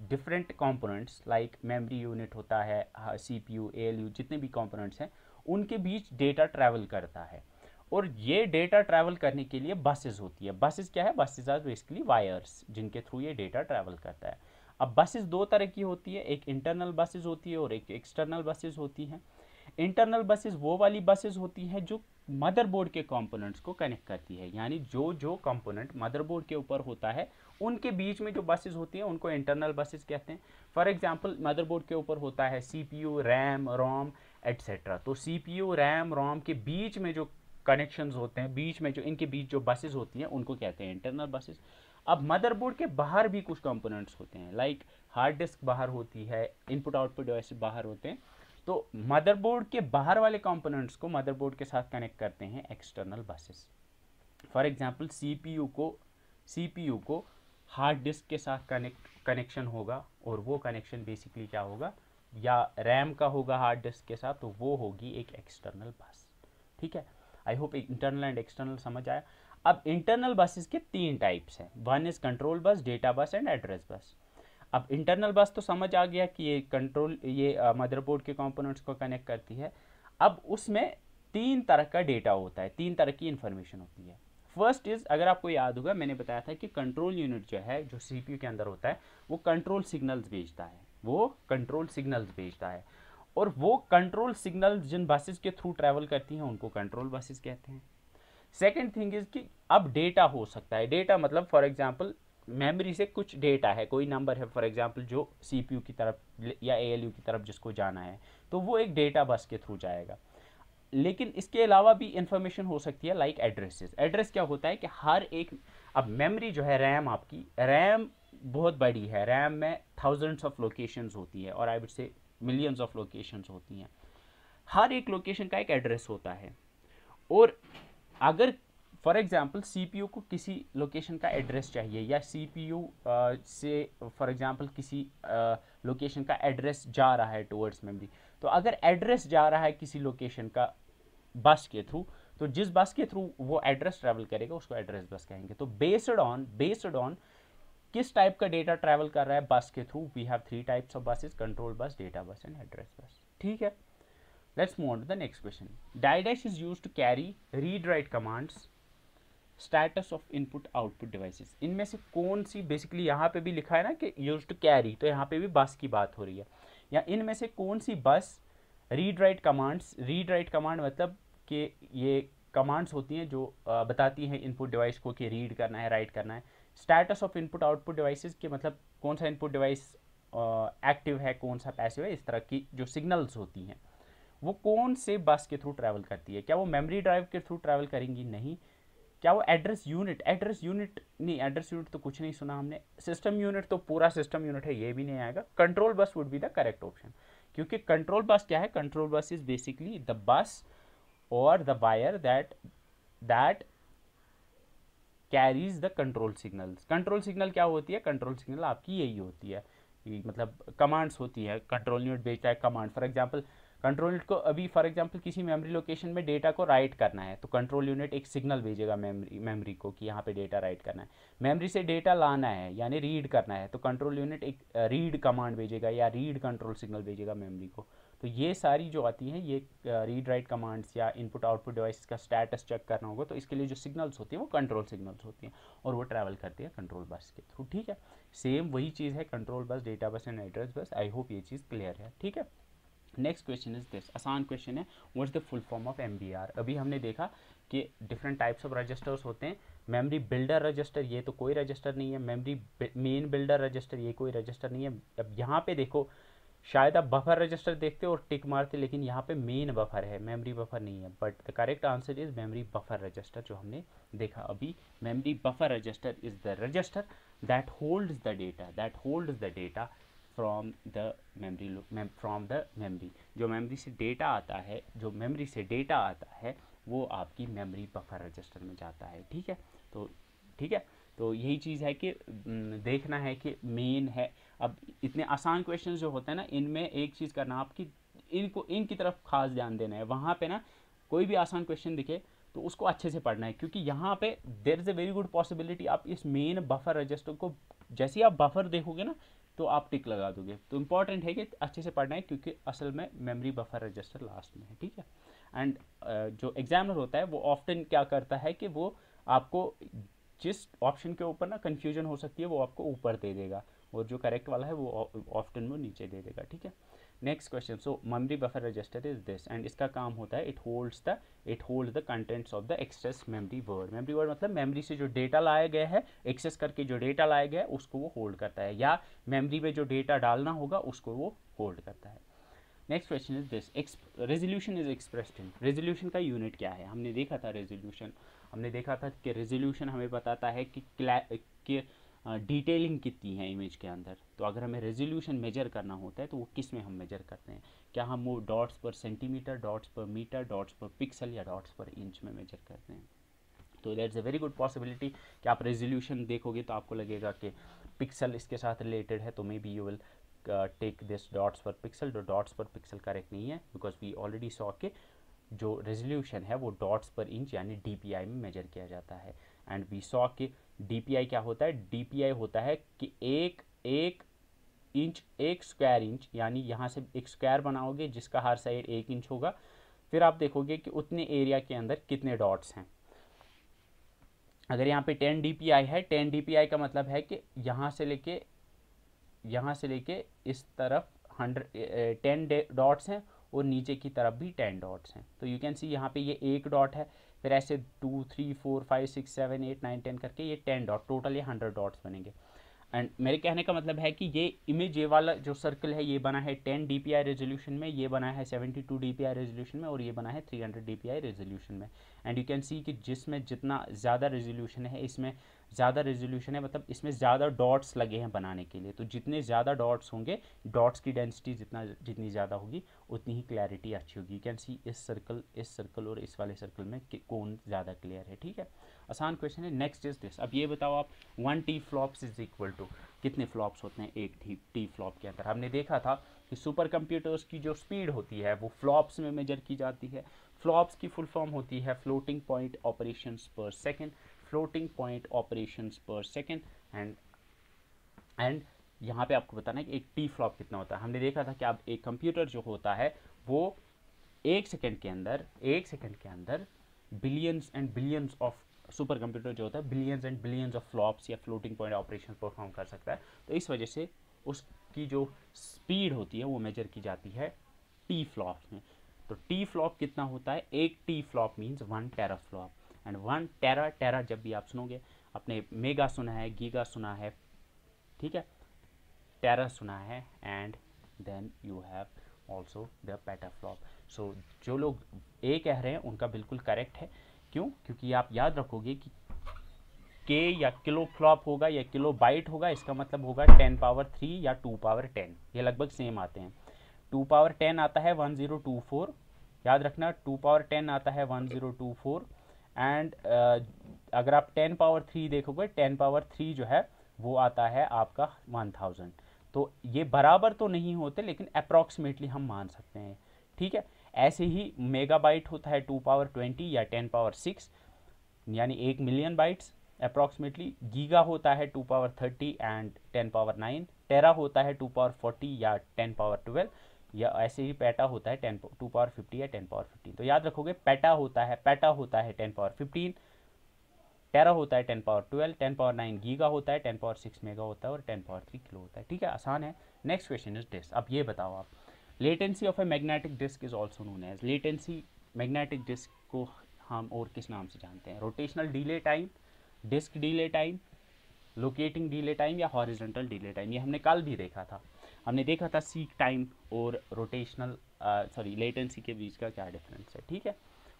different components like memory unit होता है, CPU, ALU, जितने भी कंपोनेंट्स हैं उनके बीच डेटा ट्रैवल करता है, और ये डेटा ट्रैवल करने के लिए बसेस होती है। बसेस क्या है? बसेस आर बेसिकली वायर्स जिनके थ्रू ये डेटा ट्रैवल करता है। अब बसेस दो तरह की होती है, एक इंटरनल बसेस होती है और एक एक्सटर्नल बसेस होती हैं। इंटरनल बसेस वो वाली बसेस होती हैं जो मदरबोर्ड के कंपोनेंट्स को कनेक्ट करती है, यानी जो कंपोनेंट मदरबोर्ड के ऊपर होता है उनके बीच में जो बसेस होती हैं उनको इंटरनल बसेस कहते हैं। फॉर एग्जांपल मदरबोर्ड के ऊपर होता है CPU, रैम, रोम एट्सेट्रा। तो CPU, रैम, रोम के बीच में जो कनेक्शंस होते हैं, बीच में जो इनके बीच जो बसेस होती हैं उनको कहते हैं इंटरनल बसेस। अब मदरबोर्ड के बाहर भी कुछ कंपोनेंट्स होते हैं, लाइक हार्ड डिस्क बाहर होती है, इनपुट आउटपुट डिवाइस बाहर होते हैं। तो मदरबोर्ड के बाहर वाले कंपोनेंट्स को मदरबोर्ड के साथ कनेक्ट करते हैं external buses. For example CPU को हार्ड डिस्क के साथ कनेक्शन होगा, और वो कनेक्शन बेसिकली क्या होगा, या रैम का होगा हार्ड डिस्क के साथ, तो वो होगी एक एक्सटर्नल बस। ठीक है, I hope internal and external समझ आया। अब इंटरनल बसेस के 3 टाइप्स हैं, one is control bus, data bus and address बस। अब इंटरनल बस तो समझ आ गया कि ये मदरबोर्ड के कंपोनेंट्स को कनेक्ट करती है। अब उसमें 3 तरह का डेटा होता है, 3 तरह की इंफॉर्मेशन होती है। फर्स्ट इज, अगर आपको याद होगा मैंने बताया था कि कंट्रोल यूनिट जो है, जो CPU के अंदर होता है, वो कंट्रोल सिग्नल्स भेजता है, और वो कंट्रोल सिग्नल जिन बसेस के थ्रू ट्रैवल करती हैं उनको कंट्रोल बसेस कहते हैं। सेकेंड थिंग इज कि अब डेटा हो सकता है, डेटा मतलब फॉर एग्जांपल मेमोरी से कुछ डेटा है, कोई नंबर है फॉर एग्जांपल जो सीपीयू की तरफ या एएलयू की तरफ जिसको जाना है, तो वो एक डेटा बस के थ्रू जाएगा। लेकिन इसके अलावा भी इंफॉर्मेशन हो सकती है लाइक एड्रेसेस। एड्रेस क्या होता है कि हर एक, अब मेमोरी जो है रैम, आपकी रैम बहुत बड़ी है, रैम में थाउजेंड्स ऑफ लोकेशंस होती है और I would say millions of locations होती हैं। हर एक लोकेशन का एक एड्रेस होता है और अगर फॉर एग्जांपल सीपीयू को किसी लोकेशन का एड्रेस चाहिए या सीपीयू से फॉर एग्जांपल किसी लोकेशन का एड्रेस जा रहा है टुवर्ड्स मेमोरी, तो अगर एड्रेस जा रहा है किसी लोकेशन का बस के थ्रू, तो जिस बस के थ्रू वो एड्रेस ट्रैवल करेगा उसको एड्रेस बस कहेंगे। तो बेस्ड ऑन किस टाइप का डेटा ट्रैवल कर रहा है बस के through, we have 3 types of buses, control bus, data bus and address bus. ठीक है, let's move on to the next question. The dash is used to carry read write commands, status of input output devices. इनमें से कौन सी, basically यहाँ पे भी लिखा है ना कि यूज्ड टू कैरी, तो यहाँ पे भी बस की बात हो रही है, या इनमें से कौन सी बस read write commands, read write command मतलब कि ये कमांड्स होती हैं जो बताती हैं इनपुट डिवाइस को कि रीड करना है, राइट करना है। Status of input output devices के मतलब कौन सा इनपुट डिवाइस एक्टिव है, कौन सा पैसिव है, इस तरह की जो सिग्नल्स होती हैं वो कौन से बस के थ्रू ट्रैवल करती है। क्या वो मेमोरी ड्राइव के थ्रू ट्रैवल करेंगी? नहीं। क्या वो एड्रेस यूनिट नहीं, एड्रेस यूनिट तो कुछ नहीं सुना हमने। सिस्टम यूनिट तो पूरा सिस्टम यूनिट है, ये भी नहीं आएगा। Control bus would be the correct option, क्योंकि कंट्रोल बस क्या है, control bus is basically the bus और the wire that carries the control signals. Control signal क्या होती है? कंट्रोल सिग्नल आपकी यही होती है, मतलब कमांड्स होती है। कंट्रोल यूनिट भेजता है command, for example control unit को अभी फॉर एग्जांपल किसी मेमोरी लोकेशन में डेटा को राइट करना है, तो कंट्रोल यूनिट एक सिग्नल भेजेगा मेमोरी को कि यहाँ पे डेटा राइट करना है। मेमोरी से डेटा लाना है यानी रीड करना है, तो कंट्रोल यूनिट एक रीड कमांड भेजेगा या रीड कंट्रोल सिग्नल भेजेगा मेमोरी को। तो ये सारी जो आती हैं ये रीड राइट कमांड्स या इनपुट आउटपुट डिवाइस का स्टेटस चेक करना होगा, तो इसके लिए जो सिग्नल्स होती हैं वो कंट्रोल सिग्नल्स होती हैं और वो ट्रैवल करती है कंट्रोल बस के थ्रू। ठीक है, सेम वही चीज़ है, control bus, data bus and address बस। आई होप ये चीज़ क्लियर है। ठीक है, नेक्स्ट क्वेश्चन इज दिस, आसान क्वेश्चन है, what's the full form of MBR। अभी हमने देखा कि डिफरेंट टाइप्स ऑफ रजिस्टर्स होते हैं। मेमोरी बिल्डर रजिस्टर, ये तो कोई रजिस्टर नहीं है। मेमोरी मेन बिल्डर रजिस्टर, ये कोई रजिस्टर नहीं है। अब यहाँ पे देखो, शायद आप बफर रजिस्टर देखते हो और टिक मारते, लेकिन यहाँ पे मेन बफर है, मेमोरी बफर नहीं है। But the correct answer is memory buffer register, जो हमने देखा अभी। Memory buffer register is the register that holds the data from the memory. जो मेमोरी से डेटा आता है वो आपकी मेमोरी बफर रजिस्टर में जाता है। ठीक है, तो यही चीज़ है कि देखना है कि मेन है। अब इतने आसान क्वेश्चंस जो होते हैं ना, इनमें एक चीज़ करना आपकी, इनकी तरफ खास ध्यान देना है। वहाँ पे ना कोई भी आसान क्वेश्चन दिखे तो उसको अच्छे से पढ़ना है, क्योंकि यहाँ पे there is a very good possibility आप इस मेन बफर रजिस्टर को, जैसे ही आप बफर देखोगे ना तो आप टिक लगा दोगे। तो इंपॉर्टेंट है कि अच्छे से पढ़ना है, क्योंकि असल में मेमोरी बफर रजिस्टर लास्ट में है। ठीक है, एंड जो एग्जामिनर होता है वो ऑफ्टन क्या करता है कि वो आपको जिस ऑप्शन के ऊपर ना कन्फ्यूजन हो सकती है वो आपको ऊपर दे देगा, और जो करेक्ट वाला है वो ऑप्शन वो नीचे दे देगा। ठीक है, next question, so memory buffer register is this, and इसका काम होता है it holds the contents of the access memory word. Memory word मतलब मेमोरी से जो डेटा लाया गया है, एक्सेस करके जो डेटा लाया गया है उसको वो होल्ड करता है, या मेमोरी में जो डेटा डालना होगा उसको वो होल्ड करता है। Next question is this, resolution is expressed in. Resolution का यूनिट क्या है? हमने देखा था कि रेजोल्यूशन हमें बताता है कि डिटेलिंग कितनी है इमेज के अंदर। तो अगर हमें रेजोल्यूशन मेजर करना होता है तो वो किस में हम मेजर करते हैं? क्या हम वो डॉट्स पर सेंटीमीटर, डॉट्स पर मीटर, डॉट्स पर पिक्सल या डॉट्स पर इंच में मेजर करते हैं? तो that's a very good possibility कि आप रेजोल्यूशन देखोगे तो आपको लगेगा कि पिक्सल इसके साथ रिलेटेड है, तो maybe you will take this dots per pixel. जो डॉट्स पर पिक्सल करेक्ट नहीं है, बिकॉज वी ऑलरेडी सॉ के जो रेजोल्यूशन है वो डॉट्स पर इंच यानी DPI में मेजर किया जाता है। एंड वी सॉ कि DPI क्या होता है? DPI होता है कि एक स्क्वायर इंच, यानी यहाँ से एक स्क्वायर बनाओगे जिसका हर साइड 1 इंच होगा, फिर आप देखोगे कि उतने एरिया के अंदर कितने डॉट्स हैं। अगर यहाँ पे 10 DPI है, 10 DPI का मतलब है कि यहाँ से लेके इस तरफ 10 डॉट्स हैं और नीचे की तरफ भी 10 डॉट्स हैं। तो यू कैन सी यहाँ पे ये एक डॉट है, फिर ऐसे 2 3 4 5 6 7 8 9 10 करके ये 10 डॉट, टोटल ये 100 डॉट्स बनेंगे। एंड मेरे कहने का मतलब है कि ये इमेज, ये वाला जो सर्कल है ये बना है 10 dpi रेजोल्यूशन में, ये बना है 72 dpi रेजोल्यूशन में, और ये बना है 300 dpi रेजोल्यूशन में। एंड यू कैन सी कि जिसमें जितना ज़्यादा रेजोल्यूशन है, इसमें ज़्यादा रेजोल्यूशन है, मतलब इसमें ज़्यादा डॉट्स लगे हैं बनाने के लिए। तो जितने ज़्यादा डॉट्स होंगे, डॉट्स की डेंसिटी जितनी ज़्यादा होगी उतनी ही क्लैरिटी अच्छी होगी। यू कैन सी इस सर्कल और इस वाले सर्कल में कौन ज़्यादा क्लियर है। ठीक है, आसान क्वेश्चन है। नेक्स्ट इज दिस, अब ये बताओ आप 1 T flops is equal to, कितने फ्लॉप्स होते हैं एक टी फ्लॉप के अंदर। हमने देखा था कि सुपर कंप्यूटर्स की जो स्पीड होती है वो फ्लॉप्स में मेजर की जाती है। फ्लॉप्स की फुल फॉर्म होती है फ्लोटिंग पॉइंट ऑपरेशंस पर सेकंड, फ्लोटिंग पॉइंट ऑपरेशंस पर सेकंड। एंड यहाँ पे आपको बताना है कि एक टी फ्लॉप कितना होता है। हमने देखा था कि अब एक कंप्यूटर जो होता है वो एक सेकंड के अंदर billions and billions of, super computer जो होता है billions and billions of flops या फ्लोटिंग पॉइंट ऑपरेशन परफॉर्म कर सकता है। तो इस वजह से उसकी जो स्पीड होती है वो मेजर की जाती है टी फ्लॉप्स में। तो टी फ्लॉप कितना होता है, एक T flop means 1 tera flop. And 1 tera जब भी आप सुनोगे, आपने मेगा सुना है, गीगा सुना है, ठीक है, टेरा सुना है, and then you have also the petaflop. So जो लोग ए कह रहे हैं उनका बिल्कुल करेक्ट है। क्यों? क्योंकि आप याद रखोगे कि के या किलो फ्लॉप होगा या किलो बाइट होगा, इसका मतलब होगा 10 पावर 3 या 2 पावर 10, ये लगभग सेम आते हैं। 2 पावर 10 आता है 1024, याद रखना 2 पावर 10 आता है 1024। एंड अगर आप 10 पावर 3 देखोगे, 10 पावर 3 जो है वो आता है आपका 1000। तो ये बराबर तो नहीं होते लेकिन अप्रॉक्सीमेटली हम मान सकते हैं। ठीक है, ऐसे ही मेगाबाइट होता है 2 पावर 20 या 10 पावर 6, यानी 1 मिलियन बाइट्स अप्रॉक्सीमेटली। गीगा होता है 2 पावर 30 एंड 10 पावर 9। टेरा होता है 2 पावर 40 या 10 पावर 12, या ऐसे ही पेटा होता है 2 पावर 50 या 10 पावर 15। तो याद रखोगे पेटा होता है 10 पावर 15, टेरा होता है 10 पावर 12, 10 पावर 9 गीगा होता है, 10 पावर 6 मेगा होता है, और 10 पावर 3 किलो होता है। ठीक है, आसान है। नेक्स्ट क्वेश्चन इज दिस, अब ये बताओ आप, latency of a magnetic disk is also known as, latency magnetic disk को हम और किस नाम से जानते हैं? Rotational delay time, disk delay time, locating delay time, या हॉरिजॉन्टल डिले टाइम। ये हमने कल भी देखा था, हमने देखा था सीक टाइम और रोटेशनल लेटेंसी के बीच का क्या डिफरेंस है। ठीक है,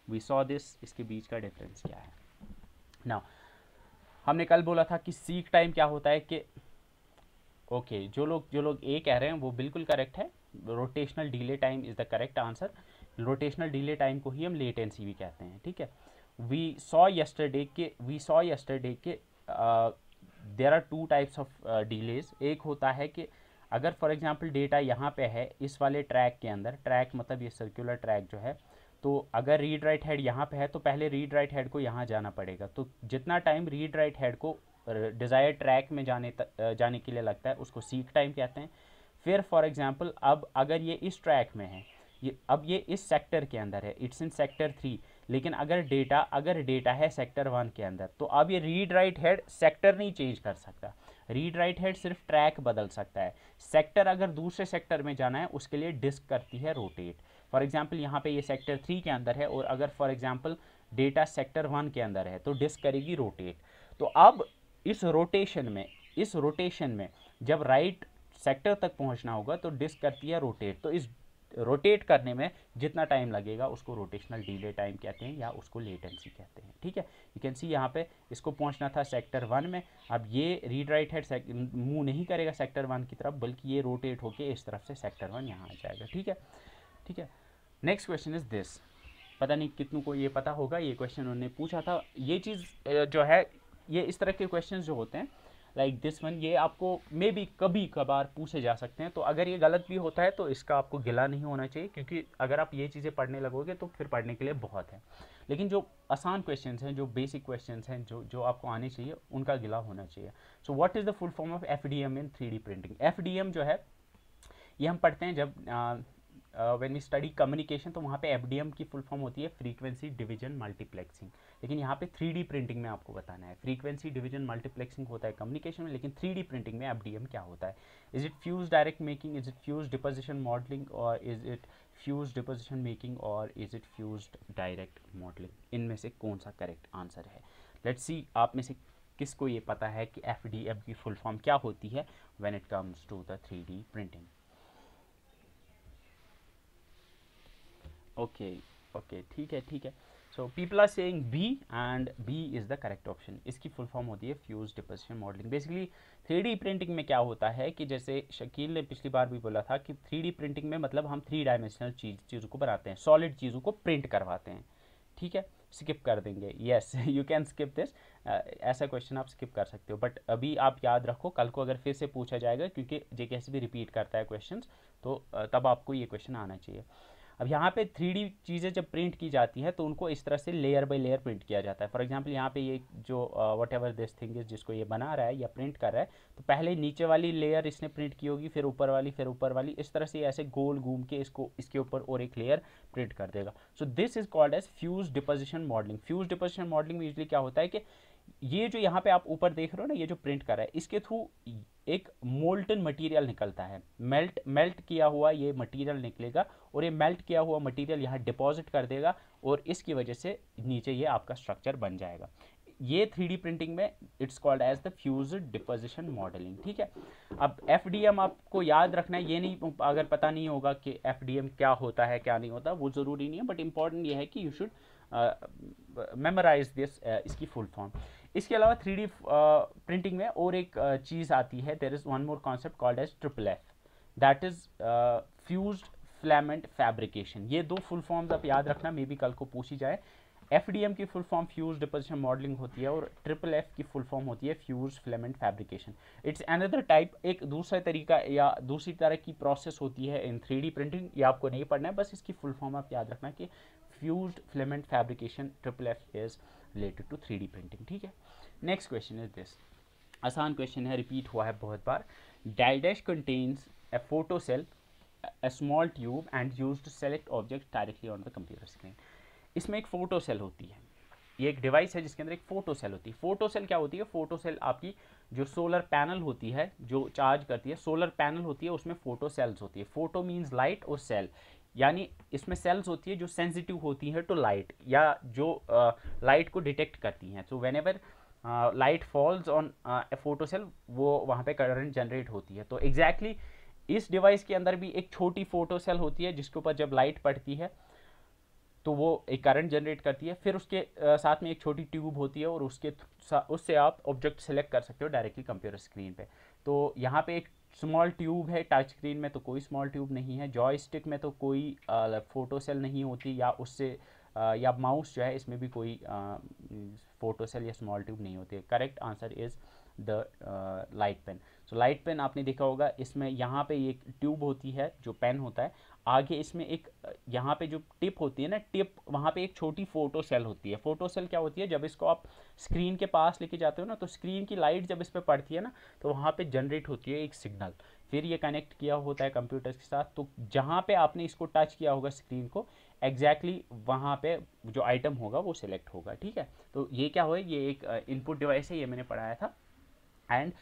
वी सॉ दिस, इसके बीच का डिफरेंस क्या है। नाउ हमने कल बोला था कि सीक टाइम क्या होता है कि ओके, जो लोग ए कह रहे हैं वो बिल्कुल करेक्ट है, rotational delay time is the correct answer. Rotational delay time को ही हम लेटेंसी भी कहते हैं। ठीक है, वी सॉ यस्टरडे के there are 2 types of delays. एक होता है कि अगर फॉर एग्जांपल डेटा यहाँ पे है इस वाले ट्रैक के अंदर, ट्रैक मतलब ये सर्कुलर ट्रैक जो है, तो अगर रीड राइट हेड यहाँ पे है तो पहले रीड राइट हेड को यहाँ जाना पड़ेगा। तो जितना टाइम रीड राइट हेड को डिज़ायर्ड ट्रैक में जाने के लिए लगता है उसको सीक टाइम कहते हैं। फिर फॉर एग्जांपल अब अगर ये इस ट्रैक में है, ये इस सेक्टर के अंदर है, इट्स इन सेक्टर 3, लेकिन अगर डेटा है सेक्टर 1 के अंदर, तो अब ये रीड राइट हेड सेक्टर नहीं चेंज कर सकता, रीड राइट हेड सिर्फ ट्रैक बदल सकता है। सेक्टर अगर दूसरे सेक्टर में जाना है उसके लिए डिस्क करती है रोटेट। फॉर एग्जांपल यहाँ पे ये सेक्टर 3 के अंदर है और अगर फॉर एग्जांपल डेटा सेक्टर 1 के अंदर है तो डिस्क करेगी रोटेट। तो अब इस रोटेशन में जब राइट सेक्टर तक पहुंचना होगा तो डिस्क करती है रोटेट। तो इस रोटेट करने में जितना टाइम लगेगा उसको रोटेशनल डिले टाइम कहते हैं या उसको लेटेंसी कहते हैं। ठीक है, यू कैन सी यहाँ पे इसको पहुंचना था सेक्टर 1 में, अब ये रीड राइट हेड मूव नहीं करेगा सेक्टर 1 की तरफ, बल्कि ये रोटेट होके इस तरफ से सेक्टर 1 यहाँ आ जाएगा। ठीक है, नेक्स्ट क्वेश्चन इज दिस, पता नहीं कितनों को ये पता होगा, ये क्वेश्चन उन्होंने पूछा था। ये चीज़ जो है, ये इस तरह के क्वेश्चन जो होते हैं लाइक दिस वन, ये आपको मे बी कभी कभार पूछे जा सकते हैं। तो अगर ये गलत भी होता है तो इसका आपको गिला नहीं होना चाहिए, क्योंकि अगर आप ये चीज़ें पढ़ने लगोगे तो फिर पढ़ने के लिए बहुत है। लेकिन जो आसान क्वेश्चंस हैं, जो बेसिक क्वेश्चंस हैं, जो आपको आने चाहिए, उनका गिला होना चाहिए। So what is the full form of FDM in 3D printing? FDM जो है ये हम पढ़ते हैं जब व्हेन वी स्टडी कम्युनिकेशन, तो वहाँ पे FDM की फुल फॉर्म होती है फ्रीक्वेंसी डिवीजन मल्टीप्लेक्सिंग, लेकिन यहाँ पे 3D प्रिंटिंग में आपको बताना है। फ्रीक्वेंसी डिवीजन मल्टीप्लेक्सिंग होता है कम्युनिकेशन में, लेकिन 3D प्रिंटिंग में FDM क्या होता है? Is it fuse direct making, is it fuse deposition modelling, और is it fuse deposition making, और is it fuse direct modelling? इनमें से कौन सा करेक्ट आंसर है? लेट्स सी आप में से किसको ये पता है कि FDM की फुल फॉर्म क्या होती है when it comes to the 3D printing. Okay okay, ठीक है ठीक है। So people are saying B, and B is the correct option. इसकी फुल फॉर्म होती है fuse deposition modelling. Basically 3D printing में क्या होता है कि जैसे शकील ने पिछली बार भी बोला था कि 3D प्रिंटिंग में मतलब हम 3 डायमेंशनल चीज़ों को बनाते हैं, सॉलिड चीज़ों को प्रिंट करवाते हैं, ठीक है। स्किप कर देंगे, yes you can skip this, ऐसा क्वेश्चन आप स्किप कर सकते हो, बट अभी आप याद रखो, कल को अगर फिर से पूछा जाएगा, क्योंकि जेकेएससी भी रिपीट करता है क्वेश्चंस, तो तब आपको ये क्वेश्चन आना चाहिए। अब यहाँ पे 3D चीज़ें जब प्रिंट की जाती हैं तो उनको इस तरह से लेयर बाय लेयर प्रिंट किया जाता है। फॉर एग्जांपल यहाँ पे ये जो what ever this thing is, जिसको ये बना रहा है या प्रिंट कर रहा है, तो पहले नीचे वाली लेयर इसने प्रिंट की होगी, फिर ऊपर वाली, फिर ऊपर वाली, इस तरह से ऐसे गोल घूम के इसको इसके ऊपर और एक लेयर प्रिंट कर देगा। So this is called as fuse deposition modelling. Fuse deposition modelling में यूजली क्या होता है कि ये जो यहाँ पे आप ऊपर देख रहे हो ना, ये जो प्रिंट कर रहा है, इसके थ्रू एक मोल्टन मटेरियल निकलता है, मेल्ट किया हुआ ये मटेरियल निकलेगा, और ये मेल्ट किया हुआ मटेरियल यहाँ डिपॉजिट कर देगा, और इसकी वजह से नीचे ये आपका स्ट्रक्चर बन जाएगा। ये 3D प्रिंटिंग में it's called as the fused deposition modelling, ठीक है। अब FDM आपको याद रखना है, ये नहीं, अगर पता नहीं होगा कि FDM क्या होता है क्या नहीं होता, वो ज़रूरी नहीं है, बट इंपॉर्टेंट ये है कि यू शुड मेमोराइज दिस, इसकी फुल फॉर्म। इसके अलावा 3D प्रिंटिंग में और एक चीज़ आती है, there is one more concept called as FFF, that is fused filament fabrication. ये दो फुल फॉर्म्स आप याद रखना, मे बी कल को पूछी जाए। FDM की full form fuse deposition modelling होती है, और FFF की फुल फॉर्म होती है fuse filament fabrication. It's another type, एक दूसरा तरीका या दूसरी तरह की प्रोसेस होती है इन 3D प्रिंटिंग। ये आपको नहीं पढ़ना है, बस इसकी फुल फॉर्म आप याद रखना कि fused filament fabrication FFF is related to 3D printing, ठीक है। नेक्स्ट क्वेश्चन इज दिस, आसान क्वेश्चन है, रिपीट हुआ है बहुत बार। The dash contains a photocell, a small tube and used to select objects directly on the computer screen। इसमें एक फोटो सेल होती है, ये एक डिवाइस है जिसके अंदर एक फोटो सेल होती है। फोटो सेल क्या होती है? फोटो सेल आपकी जो सोलर पैनल होती है, जो चार्ज करती है, सोलर पैनल होती है, उसमें फोटो सेल्स होती है। फोटो मीन्स लाइट, और सेल यानी इसमें सेल्स होती है जो सेंसिटिव होती हैं टू लाइट, या जो लाइट को डिटेक्ट करती हैं। So whenever light falls on a photo cell, वो वहाँ पे करंट जनरेट होती है। तो एग्जैक्टली इस डिवाइस के अंदर भी एक छोटी फोटो सेल होती है, जिसके ऊपर जब लाइट पड़ती है तो वो एक करंट जनरेट करती है। फिर उसके साथ में एक छोटी ट्यूब होती है, और उससे आप ऑब्जेक्ट सेलेक्ट कर सकते हो डायरेक्टली कंप्यूटर स्क्रीन पे। तो यहाँ पे एक स्मॉल ट्यूब है, टच स्क्रीन में तो कोई स्मॉल ट्यूब नहीं है, जॉयस्टिक में तो कोई फोटो सेल नहीं होती, या उससे या माउस जो है इसमें भी कोई फोटो सेल या स्मॉल ट्यूब नहीं होती है। Correct answer is the light pen. So light pen आपने देखा होगा, इसमें यहाँ पे एक ट्यूब होती है जो पेन होता है, आगे इसमें एक यहाँ पे जो टिप होती है ना, टिप, वहाँ पे एक छोटी फोटो सेल होती है। फोटो सेल क्या होती है? जब इसको आप स्क्रीन के पास लेके जाते हो ना, तो स्क्रीन की लाइट जब इस पर पड़ती है ना, तो वहाँ पे जनरेट होती है एक सिग्नल, फिर ये कनेक्ट किया होता है कंप्यूटर के साथ। तो जहाँ पे आपने इसको टच किया होगा स्क्रीन को, एग्जैक्टली वहाँ पे जो आइटम होगा वो सिलेक्ट होगा, ठीक है। तो ये क्या हो, ये एक इनपुट डिवाइस है, ये मैंने पढ़ाया था। एंड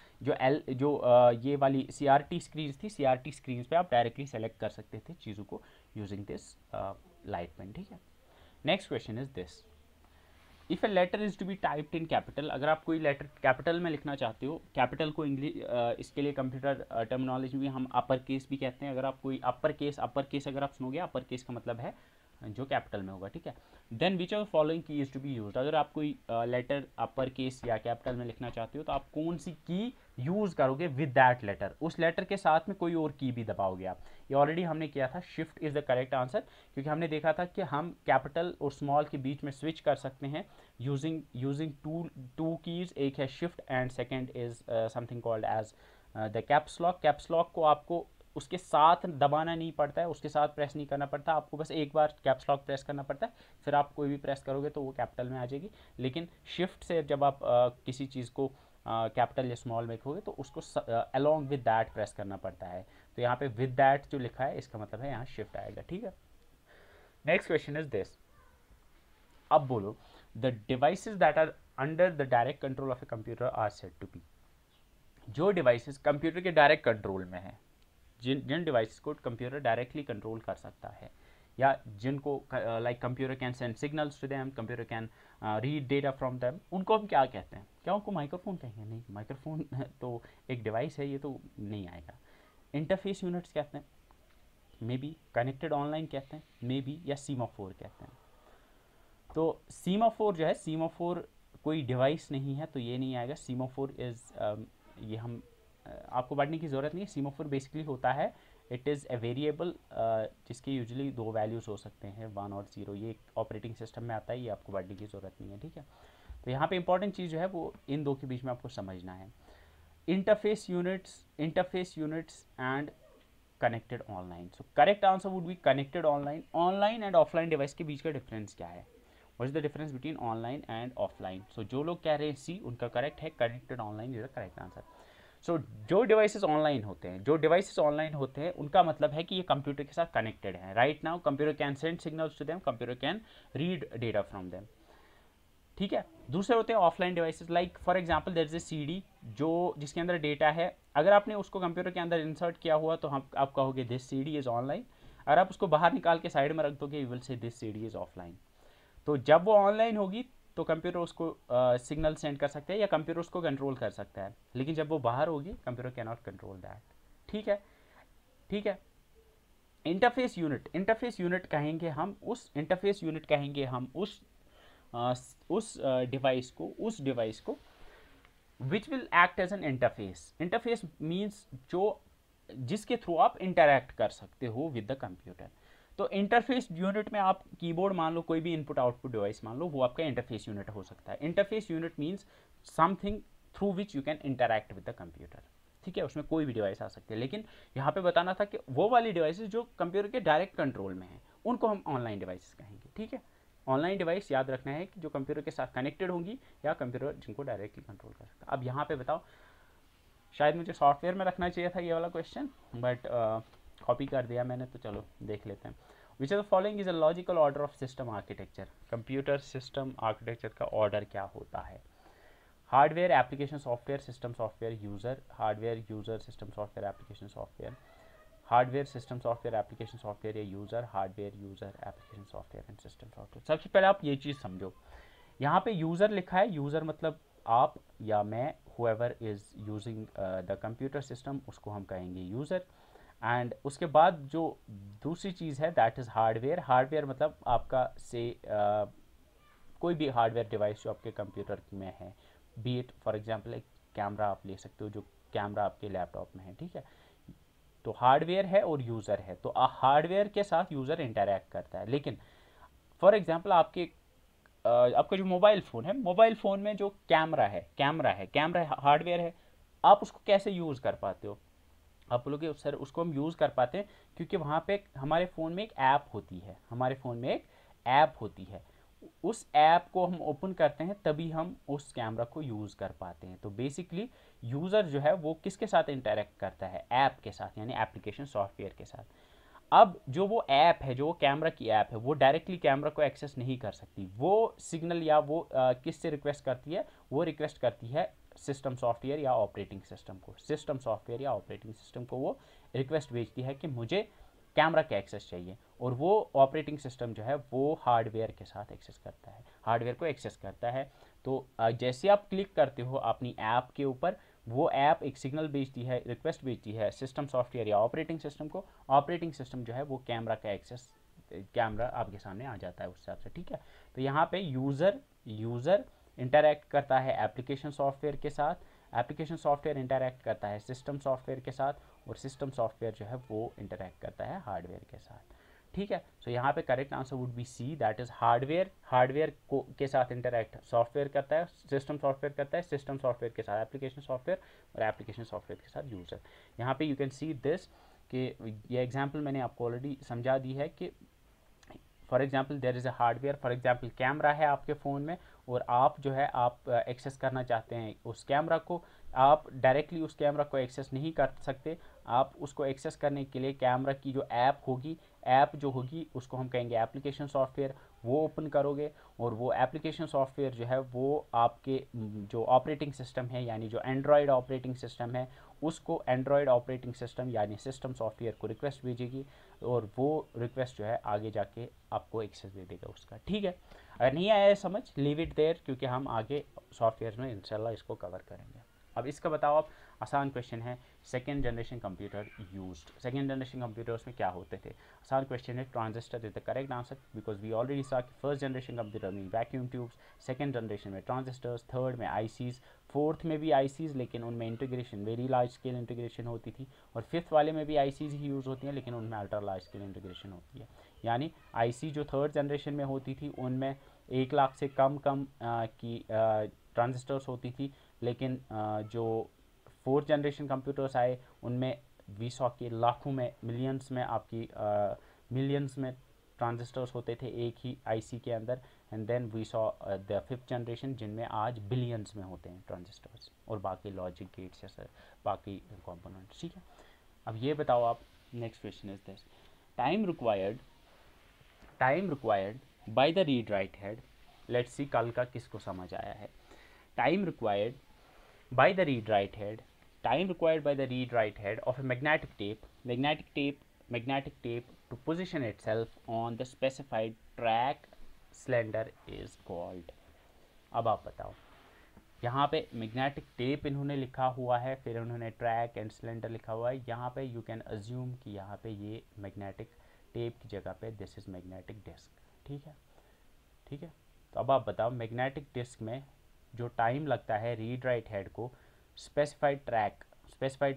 ये वाली CRT स्क्रीन थी, CRT स्क्रीन पे आप डायरेक्टली सेलेक्ट कर सकते थे चीज़ों को यूजिंग दिस लाइट पेन, ठीक है। Next question is this, if a letter is to be typed in capital, अगर आप कोई लेटर कैपिटल में लिखना चाहते हो, कैपिटल को इंग्लिश इसके लिए कंप्यूटर टर्मिनोलॉजी में हम अपर केस भी कहते हैं। अगर आप कोई अपर केस अगर आप सुनोगे, अपर केस का मतलब है जो कैपिटल में होगा, ठीक है। देन विच ऑफ फॉलोइंग की इज टू बी यूज, अगर आप कोई लेटर अपर केस या कैपिटल में लिखना चाहते हो, तो आप कौन सी की यूज़ करोगे विद दैट लेटर? उस लेटर के साथ में कोई और की भी दबाओगे आप। ये ऑलरेडी हमने किया था, shift is the correct answer, क्योंकि हमने देखा था कि हम कैपिटल और स्मॉल के बीच में स्विच कर सकते हैं यूजिंग टू कीज़। एक है shift and second is something called as the caps lock. Caps lock को आपको उसके साथ दबाना नहीं पड़ता है, उसके साथ प्रेस नहीं करना पड़ता, आपको बस एक बार कैप्स लॉक प्रेस करना पड़ता है, फिर आप कोई भी प्रेस करोगे तो वो कैपिटल में आ जाएगी। लेकिन शिफ्ट से जब आप किसी चीज़ को कैपिटल या स्मॉल में लिखोगे तो उसको अलोंग विद दैट प्रेस करना पड़ता है। तो यहाँ पे विद दैट जो लिखा है, इसका मतलब है यहाँ शिफ्ट आएगा, ठीक है। नेक्स्ट क्वेश्चन इज दिस, अब बोलो, the devices that are under the direct control of a computer are said to be. जो डिवाइसेस कंप्यूटर के डायरेक्ट कंट्रोल में है, जिन डिवाइसेस को कंप्यूटर डायरेक्टली कंट्रोल कर सकता है, या जिनको like computer can send signals to them, computer can read data from them, उनको हम क्या कहते हैं? क्या उनको माइक्रोफोन कहेंगे? नहीं, माइक्रोफोन तो एक डिवाइस है, ये तो नहीं आएगा। इंटरफेस यूनिट्स कहते हैं, मे बी कनेक्टेड ऑनलाइन कहते हैं, मे बी, या सीमाफोर कहते हैं। तो सीमाफोर जो है, सीमाफोर कोई डिवाइस नहीं है, तो ये नहीं आएगा। सीमाफोर इज़ ये हम आपको पढ़ने की ज़रूरत नहीं है। सीमाफोर बेसिकली होता है, इट इज़ ए वेरिएबल जिसके यूजुअली दो वैल्यूज़ हो सकते हैं, 1 और 0। ये ऑपरेटिंग सिस्टम में आता है, ये आपको पढ़ने की ज़रूरत नहीं है, ठीक है। तो यहाँ पे इंपॉर्टेंट चीज़ जो है वो इन दो के बीच में आपको समझना है। Interface units and connected online. So correct answer would be connected online. Online and offline device के बीच का डिफरेंस क्या है? What is the difference between online and offline? So जो लोग कह रहे हैं सी, उनका करेक्ट है, connected online is the correct answer. So जो डिवाइसेस ऑनलाइन होते हैं, उनका मतलब है कि ये कंप्यूटर के साथ कनेक्टेड है। Right now computer can send signals to them, computer can read data from them, ठीक है। दूसरे होते हैं offline devices, like for example there is a CD जो जिसके अंदर डेटा है। अगर आपने उसको कंप्यूटर के अंदर इंसर्ट किया हुआ तो आप कहोगे दिस सीडी इज ऑनलाइन। अगर आप उसको बाहर निकाल के साइड में रख दोगे, you will say this CD is offline. तो जब वो ऑनलाइन होगी तो कंप्यूटर उसको सिग्नल सेंड कर सकते हैं, या कंप्यूटर उसको कंट्रोल कर सकता है। लेकिन जब वो बाहर होगी, computer can not control that, ठीक है, ठीक है। इंटरफेस यूनिट कहेंगे हम उस डिवाइस को which will act as an interface. Interface means जिसके थ्रू आप इंटरैक्ट कर सकते हो विद द कंप्यूटर। तो इंटरफेस यूनिट में आप कीबोर्ड मान लो, कोई भी इनपुट आउटपुट डिवाइस मान लो, वो आपका इंटरफेस यूनिट हो सकता है। Interface unit means something through which you can interact with the computer, ठीक है। उसमें कोई भी डिवाइस आ सकती है, लेकिन यहाँ पे बताना था कि वो वाली डिवाइसेस जो कंप्यूटर के डायरेक्ट कंट्रोल में है, उनको हम ऑनलाइन डिवाइसेस कहेंगे, ठीक है। ऑनलाइन डिवाइस याद रखना है कि जो कंप्यूटर के साथ कनेक्टेड होंगी, या कंप्यूटर जिनको डायरेक्टली कंट्रोल कर सकता है। अब यहाँ पे बताओ, शायद मुझे सॉफ्टवेयर में रखना चाहिए था ये वाला क्वेश्चन, बट कॉपी कर दिया मैंने, तो चलो देख लेते हैं। Which of the following is a logical order of system architecture? Computer system architecture का ऑर्डर क्या होता है? Hardware, application software, system software, user, hardware, user, system software, application software, hardware, system software, application software, या user, hardware, user, application software and system software. सबसे पहले आप ये चीज़ समझो, यहाँ पे यूजर लिखा है, यूजर मतलब आप या मैं, whoever is using the computer system, उसको हम कहेंगे यूजर। एंड उसके बाद जो दूसरी चीज़ है, दैट इज़ हार्डवेयर। हार्डवेयर मतलब आपका से कोई भी हार्डवेयर डिवाइस जो आपके कंप्यूटर में है, बी इट फॉर एग्जांपल एक कैमरा आप ले सकते हो, जो कैमरा आपके लैपटॉप में है, ठीक है। तो हार्डवेयर है और यूज़र है, तो हार्डवेयर के साथ यूज़र इंटरैक्ट करता है। लेकिन फॉर एग्जांपल आपका जो मोबाइल फ़ोन है, मोबाइल फ़ोन में जो कैमरा हार्डवेयर है। आप उसको कैसे यूज़ कर पाते हो? आप बोलोगे सर उसको हम यूज़ कर पाते हैं क्योंकि वहाँ पे हमारे फ़ोन में एक ऐप होती है, उस ऐप को हम ओपन करते हैं तभी हम उस कैमरा को यूज़ कर पाते हैं। तो बेसिकली यूज़र जो है वो किसके साथ इंटरेक्ट करता है? ऐप के साथ, यानी एप्लीकेशन सॉफ्टवेयर के साथ। अब जो वो ऐप है, जो वो कैमरा की ऐप है, वो डायरेक्टली कैमरा को एक्सेस नहीं कर सकती। वो सिग्नल या वो किससे रिक्वेस्ट करती है? वो रिक्वेस्ट करती है सिस्टम सॉफ्टवेयर या ऑपरेटिंग सिस्टम को वो रिक्वेस्ट भेजती है कि मुझे कैमरा का एक्सेस चाहिए, और वो ऑपरेटिंग सिस्टम जो है वो हार्डवेयर के साथ हार्डवेयर को एक्सेस करता है। तो जैसे आप क्लिक करते हो अपनी ऐप के ऊपर, वो ऐप एक सिग्नल भेजती है, रिक्वेस्ट भेजती है सिस्टम सॉफ्टवेयर या ऑपरेटिंग सिस्टम को। ऑपरेटिंग सिस्टम जो है वो कैमरा आपके सामने आ जाता है उस हिसाब से, ठीक है। तो यहाँ पे यूज़र इंटरैक्ट करता है एप्लीकेशन सॉफ्टवेयर के साथ, एप्लीकेशन सॉफ्टवेयर इंटरैक्ट करता है सिस्टम सॉफ्टवेयर के साथ, और सिस्टम सॉफ्टवेयर जो है वो इंटरैक्ट करता है हार्डवेयर के साथ, ठीक है। सो यहाँ पे correct answer would be C, that is hardware के साथ इंटरैक्ट सॉफ्टवेयर करता है, सिस्टम सॉफ्टवेयर करता है, सिस्टम सॉफ्टवेयर के साथ एप्लीकेशन सॉफ्टवेयर, और एप्लीकेशन सॉफ्टवेयर के साथ यूज़र। यहाँ पे यू कैन सी दिस कि ये एग्जाम्पल मैंने आपको ऑलरेडी समझा दी है कि for example there is a hardware, for example camera है आपके फ़ोन में, और आप जो है आप एक्सेस करना चाहते हैं उस कैमरा को। आप डायरेक्टली उस कैमरा को एक्सेस नहीं कर सकते। आप उसको एक्सेस करने के लिए कैमरा की जो ऐप होगी उसको हम कहेंगे एप्लीकेशन सॉफ्टवेयर। वो ओपन करोगे और वो एप्लीकेशन सॉफ्टवेयर जो है वो आपके जो ऑपरेटिंग सिस्टम है यानी जो एंड्रॉयड ऑपरेटिंग सिस्टम है उसको एंड्रॉयड ऑपरेटिंग सिस्टम यानी सिस्टम सॉफ्टवेयर को रिक्वेस्ट भेजेगी और वो रिक्वेस्ट जो है आगे जाके आपको एक्सेस दे देगा उसका। ठीक है, अगर नहीं आया है समझ, लीव इट देयर, क्योंकि हम आगे सॉफ्टवेयर में इंशाल्लाह इसको कवर करेंगे। अब इसका बताओ आप, आसान क्वेश्चन है, second generation computer used, second generation computers में क्या होते थे। आसान क्वेश्चन है, transistor is the correct answer because we already saw कि फर्स्ट जनरेशन कंप्यूटर में वैक्यूम ट्यूब्स, सेकेंड जनरेशन में ट्रांजिस्टर्स, थर्ड में आईसीज, फोर्थ में भी आईसीज लेकिन उनमें integration very large scale integration होती थी, और फिफ्थ वाले में भी आईसीज ही यूज़ होती हैं लेकिन उनमें अल्ट्रा लार्ज स्केल इंटीग्रेशन होती है। यानी आईसी जो थर्ड जनरेशन में होती थी उनमें 1 लाख से कम की ट्रांजिस्टर्स होती थी, लेकिन जो फोर्थ जनरेशन कंप्यूटर्स आए उनमें वी सॉ के लाखों में, मिलियंस में आपकी मिलियंस में ट्रांजिस्टर्स होते थे एक ही आईसी के अंदर, and then we saw the fifth generation जिनमें आज बिलियंस में होते हैं ट्रांजिस्टर्स और बाकी लॉजिक गेट्स जैसे बाकी कंपोनेंट्स। ठीक है, अब ये बताओ आप, next question is this, time required by the read write head, let's see कल का किसको समझ आया है। Time required by the read write head, time required by the read write head of a magnetic tape to position itself on the specified track cylinder is called। अब आप बताओ, यहाँ पे मैग्नेटिक टेप इन्होंने लिखा हुआ है, फिर उन्होंने ट्रैक एंड सिलेंडर लिखा हुआ है, यहाँ पे यू कैन अज्यूम कि यहाँ पे ये मैग्नेटिक टेप की जगह पे दिस इज मैग्नेटिक डिस्क। ठीक है, ठीक है, तो अब आप बताओ मैग्नेटिक डिस्क में जो टाइम लगता है रीड राइट हेड को स्पेसिफाइड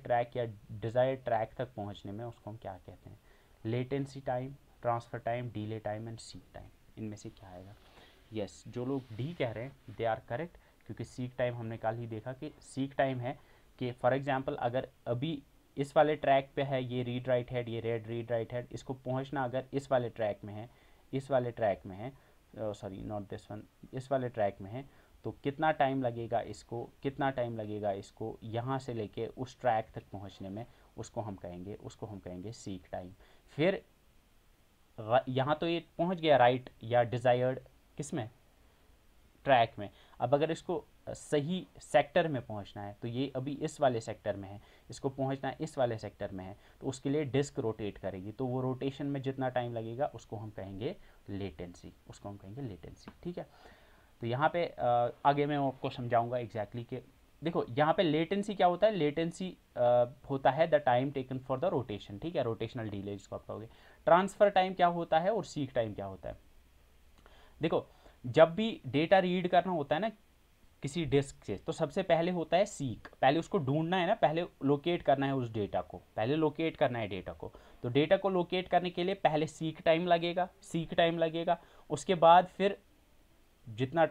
ट्रैक या डिज़ायर्ड ट्रैक तक पहुंचने में, उसको हम क्या कहते हैं। Latency time, transfer time, delay time and seek time, इनमें से क्या आएगा। यस, जो लोग डी कह रहे हैं दे आर करेक्ट, क्योंकि सीक टाइम हमने कल ही देखा कि सीक टाइम है कि फॉर एग्जांपल अगर अभी इस वाले ट्रैक पे है ये रीड राइट हेड, ये रेड रीड राइट हेड, इसको पहुंचना अगर इस वाले ट्रैक में है, इस वाले ट्रैक में है, सॉरी नॉट दिस वन, इस वाले ट्रैक में है, तो कितना टाइम लगेगा इसको यहाँ से लेके उस ट्रैक तक पहुँचने में, उसको हम कहेंगे सीक टाइम। फिर यहाँ तो ये पहुँच गया राइट या डिज़ायर्ड किस में, ट्रैक में। अब अगर इसको सही सेक्टर में पहुंचना है तो ये अभी इस वाले सेक्टर में है, इसको पहुंचना है इस वाले सेक्टर में है, तो उसके लिए डिस्क रोटेट करेगी, तो वो रोटेशन में जितना टाइम लगेगा उसको हम कहेंगे लेटेंसी, ठीक है। तो यहाँ पे आगे मैं आपको समझाऊंगा एग्जैक्टली कि देखो यहाँ पे लेटेंसी क्या होता है। लेटेंसी होता है the time taken for the rotation, ठीक है, रोटेशनल डिले जिसको आप कहोगे। ट्रांसफ़र टाइम क्या होता है और सीक टाइम क्या होता है। देखो जब भी डेटा रीड करना होता है ना किसी डिस्क से, तो सबसे पहले होता है सीक, पहले उसको ढूंढना है ना, पहले लोकेट करना है उस डेटा को, पहले लोकेट करना है डेटा को। तो डेटा को लोकेट करने के लिए पहले सीक टाइम लगेगा, उसके बाद फिर जितना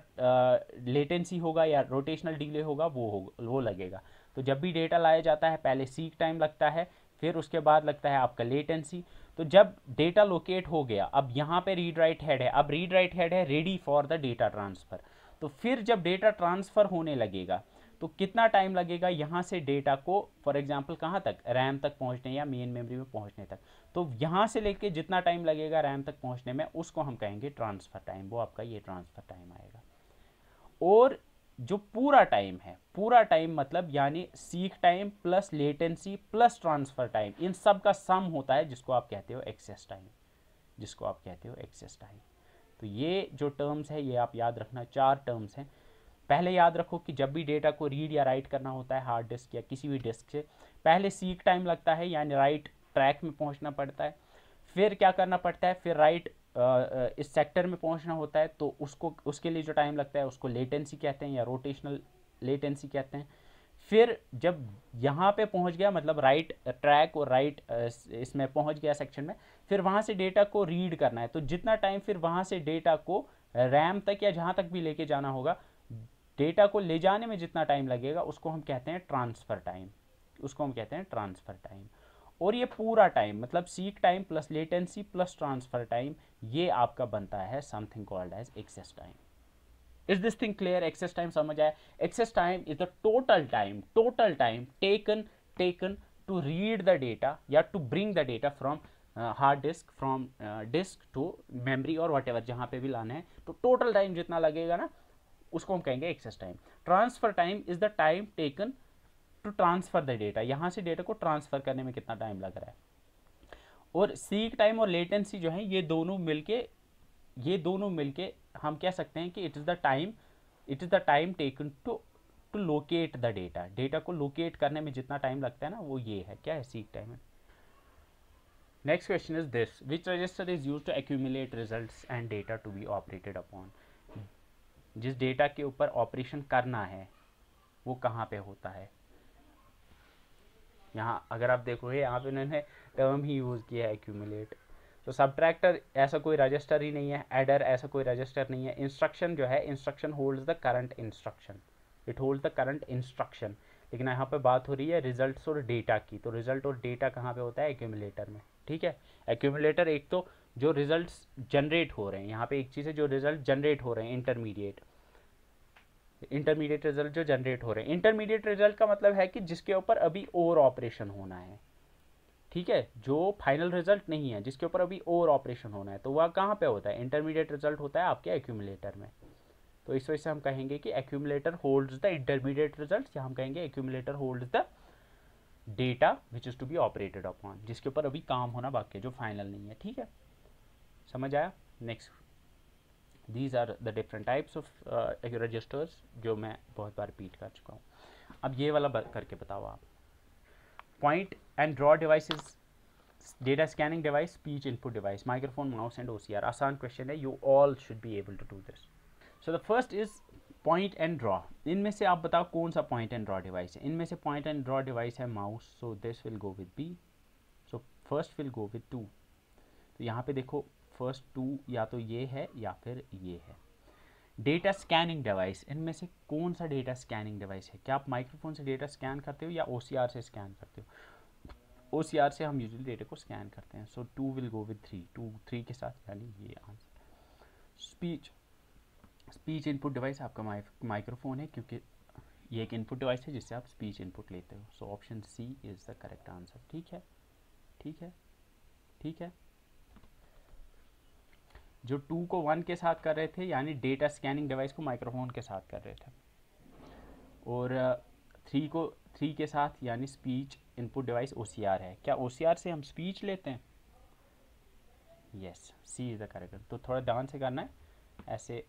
लेटेंसी होगा या रोटेशनल डिले होगा वो लगेगा। तो जब भी डेटा लाया जाता है पहले सीक टाइम लगता है, फिर उसके बाद लगता है आपका लेटेंसी। तो जब डेटा लोकेट हो गया, अब यहाँ पे रीड राइट हेड है, अब रीड राइट हेड है ready for the data transfer. तो फिर जब डेटा ट्रांसफ़र होने लगेगा तो कितना टाइम लगेगा यहाँ से डेटा को फॉर एग्जांपल कहाँ तक, रैम तक पहुँचने या मेन मेमोरी में पहुँचने तक। तो यहाँ से लेके जितना टाइम लगेगा रैम तक पहुँचने में उसको हम कहेंगे ट्रांसफ़र टाइम, वो आपका ये ट्रांसफ़र टाइम आएगा। और जो पूरा टाइम मतलब यानी seek time plus latency plus transfer time, इन सब का सम होता है जिसको आप कहते हो एक्सेस टाइम, तो ये जो टर्म्स है ये आप याद रखना, 4 टर्म्स हैं। पहले याद रखो कि जब भी डेटा को रीड या राइट करना होता है हार्ड डिस्क या किसी भी डिस्क से, पहले सीक टाइम लगता है यानी राइट ट्रैक में पहुंचना पड़ता है। फिर क्या करना पड़ता है, फिर राइट इस सेक्टर में पहुंचना होता है, तो उसके लिए जो टाइम लगता है उसको लेटेंसी कहते हैं या रोटेशनल लेटेंसी कहते हैं। फिर जब यहाँ पे पहुँच गया मतलब राइट ट्रैक और राइट इसमें पहुँच गया सेक्शन में, फिर वहाँ से डेटा को रीड करना है, तो जितना टाइम फिर वहाँ से डेटा को रैम तक या जहाँ तक भी लेके जाना होगा, डेटा को ले जाने में जितना टाइम लगेगा उसको हम कहते हैं ट्रांसफ़र टाइम, और ये पूरा टाइम मतलब seek time plus latency plus transfer time, ये आपका बनता है something called as access time. Is this thing clear? Access time समझ आया? Access time is the total time taken to read the data या to bring the data from hard disk from disk to memory और whatever, जहाँ पे भी लाना है, तो टोटल टाइम जितना लगेगा ना उसको हम कहेंगे access time. Transfer time is the time taken to transfer the data, यहाँ से डेटा को ट्रांसफर करने में कितना टाइम लग रहा है। और सीक टाइम और लेटेंसी जो है ये दोनों मिलके हम कह सकते हैं कि it is the time taken to locate the data, data को लोकेट करने में जितना टाइम लगता है ना वो ये है, क्या है, सीक टाइम है। Next question is this, which register is use to accumulate results and data to be operated upon, जिस डेटा के ऊपर ऑपरेशन करना है वो कहाँ पे होता है। यहाँ अगर आप देखोगे यहाँ पे उन्होंने टर्म ही यूज़ किया है एक्यूमुलेट। तो सब्ट्रैक्टर ऐसा कोई रजिस्टर ही नहीं है, एडर ऐसा कोई रजिस्टर नहीं है। इंस्ट्रक्शन जो है, instruction holds the current instruction, it holds the current instruction. लेकिन यहाँ पे बात हो रही है रिजल्ट्स और डेटा की, तो रिजल्ट और डेटा कहाँ पे होता है, एक्यूमुलेटर में। ठीक है, एक्यूमुलेटर एक तो जो रिजल्ट्स जनरेट हो रहे हैं, यहाँ पे एक चीज़ है जो रिजल्ट जनरेट हो रहे हैं, इंटरमीडिएट रिजल्ट जो जनरेट हो रहे हैं। इंटरमीडिएट रिजल्ट का मतलब है कि जिसके ऊपर अभी और ऑपरेशन होना है। ठीक है, जो फाइनल रिजल्ट नहीं है, जिसके ऊपर अभी और ऑपरेशन होना है, तो वह कहाँ पे होता है, इंटरमीडिएट रिजल्ट होता है आपके एक्यूमुलेटर में। तो इस वजह से हम कहेंगे कि accumulator holds the intermediate result, या हम कहेंगे accumulator holds the data which is to be operated upon, जिसके ऊपर अभी काम होना बाकी है, जो फाइनल नहीं है। ठीक है, समझ आया। Next, these are the different types of registers, जो मैं बहुत बार रिपीट कर चुका हूँ। अब ये वाला करके बताओ आप, point and draw devices, data scanning device, speech input device, microphone, mouse and OCR. आसान क्वेश्चन है, you all should be able to do this. So the first is point and draw. इनमें से आप बताओ कौन सा पॉइंट एंड ड्रॉ डिवाइस है। इनमें से पॉइंट एंड ड्रॉ डिवाइस है mouse, so this will go with B, so first will go with 2। तो यहाँ पे देखो फर्स्ट 2 या तो ये है या फिर ये है। डेटा स्कैनिंग डिवाइस, इनमें से कौन सा डेटा स्कैनिंग डिवाइस है। क्या आप माइक्रोफोन से डेटा स्कैन करते हो या ओसीआर से स्कैन करते हो। ओसीआर से हम यूजुअली डेटा को स्कैन करते हैं, सो 2 विल गो विद 3 के साथ, यानी ये आंसर। स्पीच इनपुट डिवाइस आपका माइक्रोफोन है, क्योंकि ये एक इनपुट डिवाइस है जिससे आप स्पीच इनपुट लेते हो। So option C is the correct answer. ठीक है, ठीक है, ठीक है। जो 2 को 1 के साथ कर रहे थे, यानी डेटा स्कैनिंग डिवाइस को माइक्रोफोन के साथ कर रहे थे, और 3 को 3 के साथ, यानी स्पीच इनपुट डिवाइस ओसीआर है। क्या ओसीआर से हम स्पीच लेते हैं। Yes, C is the correct. तो थोड़ा ध्यान से करना है ऐसे।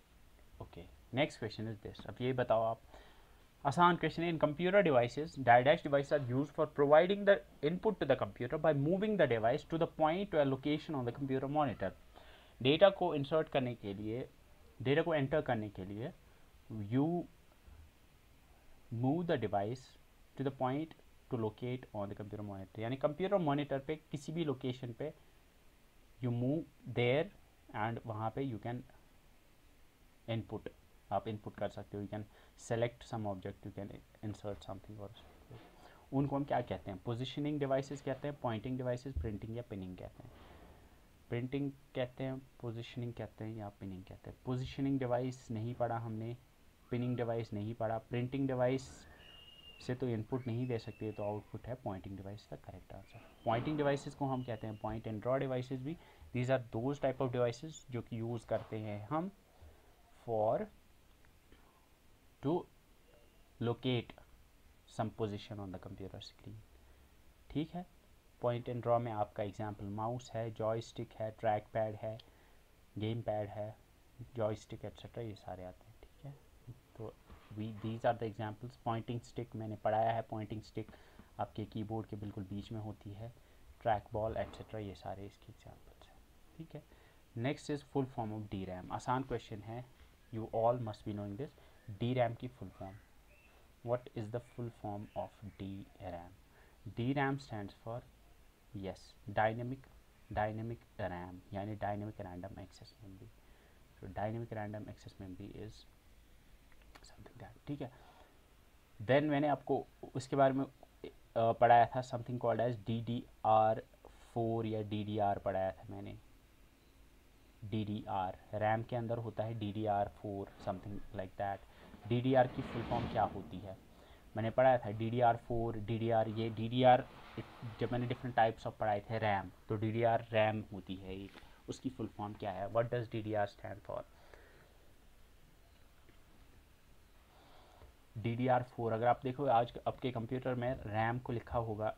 Okay, next question is this. अब ये बताओ आप, आसान क्वेश्चन है। In computer devices, the dash device are used for providing the input to the computer by moving the device to the point और location on the computer monitor. Data को insert करने के लिए, डेटा को एंटर करने के लिए you move the device to the point to locate on the computer monitor, यानी कंप्यूटर मॉनिटर पे किसी भी लोकेशन पे यू मूव देयर एंड वहाँ पे यू कैन इनपुट, आप इनपुट कर सकते हो। You can select some object, you can insert something. और उनको हम क्या कहते हैं, पोजिशनिंग डिवाइसेस कहते हैं, पॉइंटिंग डिवाइसेस, प्रिंटिंग या पिनिंग कहते हैं। प्रिंटिंग कहते हैं, पोजिशनिंग कहते हैं, या पिनिंग कहते हैं। पोजिशनिंग डिवाइस नहीं पढ़ा हमने, पिनिंग डिवाइस नहीं पढ़ा। प्रिंटिंग डिवाइस से तो इनपुट नहीं दे सकते, तो आउटपुट है पॉइंटिंग डिवाइस का करेक्ट आंसर। पॉइंटिंग डिवाइसेस को हम कहते हैं पॉइंट एंड ड्रॉ डिवाइसेस भी। These are those type of devices जो कि यूज़ करते हैं हम for to locate some position on the computer screen. ठीक है, पॉइंट एंड ड्रॉ में आपका एग्जाम्पल माउस है, जॉयस्टिक है, ट्रैक पैड है, गेम पैड है, जॉयस्टिक एट्सेट्रा, ये सारे आते हैं। ठीक है, तो these are the examples. Poynting stick मैंने पढ़ाया है, पॉइंटिंग स्टिक आपके कीबोर्ड के बिल्कुल बीच में होती है। ट्रैक बॉल एट्सेट्रा, ये सारे इसके एग्जाम्पल्स हैं। ठीक है, next is full form of D RAM. आसान क्वेश्चन है, you all must be knowing this. D RAM की full form, what is the full form of D RAM. D RAM stands for, yes, dynamic RAM, यानी dynamic random access memory. So dynamic random access memory is something that. ठीक है, then मैंने आपको उसके बारे में पढ़ाया था, समथिंग कॉल्ड एज DDR4 या DDR पढ़ाया था मैंने। DDR रैम के अंदर होता है, DDR4 something like that. DDR की फुल फॉर्म क्या होती है। मैंने पढ़ाया था DDR4 DDR, ये DDR जब मैंने डिफरेंट टाइप्स ऑफ पढ़ाए थे रैम, तो DDR रैम होती है एक, उसकी फुल फॉर्म क्या है, what does DDR stand for. DDR4 अगर आप देखो आज आपके कंप्यूटर में रैम को लिखा होगा,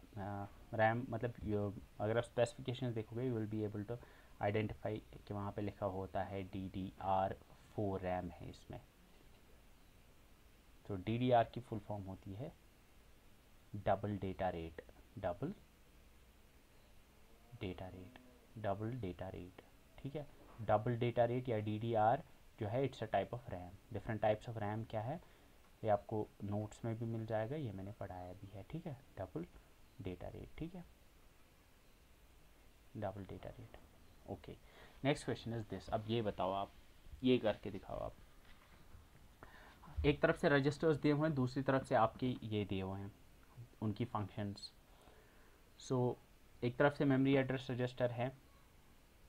रैम मतलब अगर आप स्पेसिफिकेशन देखोगे you will be able to identify कि वहाँ पे लिखा होता है DDR4 रैम है इसमें। तो DDR की फुल फॉर्म होती है double data rate, double data rate, double data rate, ठीक है। डबल डेटा रेट या DDR जो है it's a type of RAM. Different types of RAM क्या है ये आपको नोट्स में भी मिल जाएगा, ये मैंने पढ़ाया भी है, ठीक है। डबल डेटा रेट, ठीक है, double data rate. Okay, next question is this. अब ये बताओ, आप ये करके दिखाओ। आप एक तरफ से रजिस्टर्स दिए हुए हैं, दूसरी तरफ से आपके ये दिए हुए हैं उनकी फंक्शंस। सो एक तरफ से मेमोरी एड्रेस रजिस्टर है,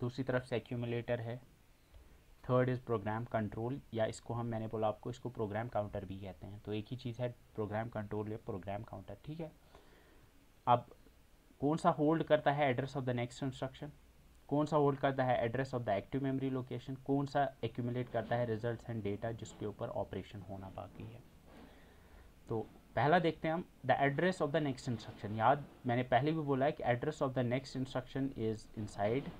दूसरी तरफ से एक्यूमुलेटर है, थर्ड इज़ प्रोग्राम कंट्रोल, या इसको हम, मैंने बोला आपको इसको प्रोग्राम काउंटर भी कहते हैं। तो एक ही चीज़ है प्रोग्राम कंट्रोल या प्रोग्राम काउंटर, ठीक है। अब कौन सा होल्ड करता है address of the next instruction, कौन सा होल्ड करता है address of the active memory location, कौन सा एक्यूमुलेट करता है रिजल्ट्स एंड डेटा जिसके ऊपर ऑपरेशन होना बाकी है। तो पहला देखते हैं हम, the address of the next instruction. याद मैंने पहले भी बोला है कि address of the next instruction is inside,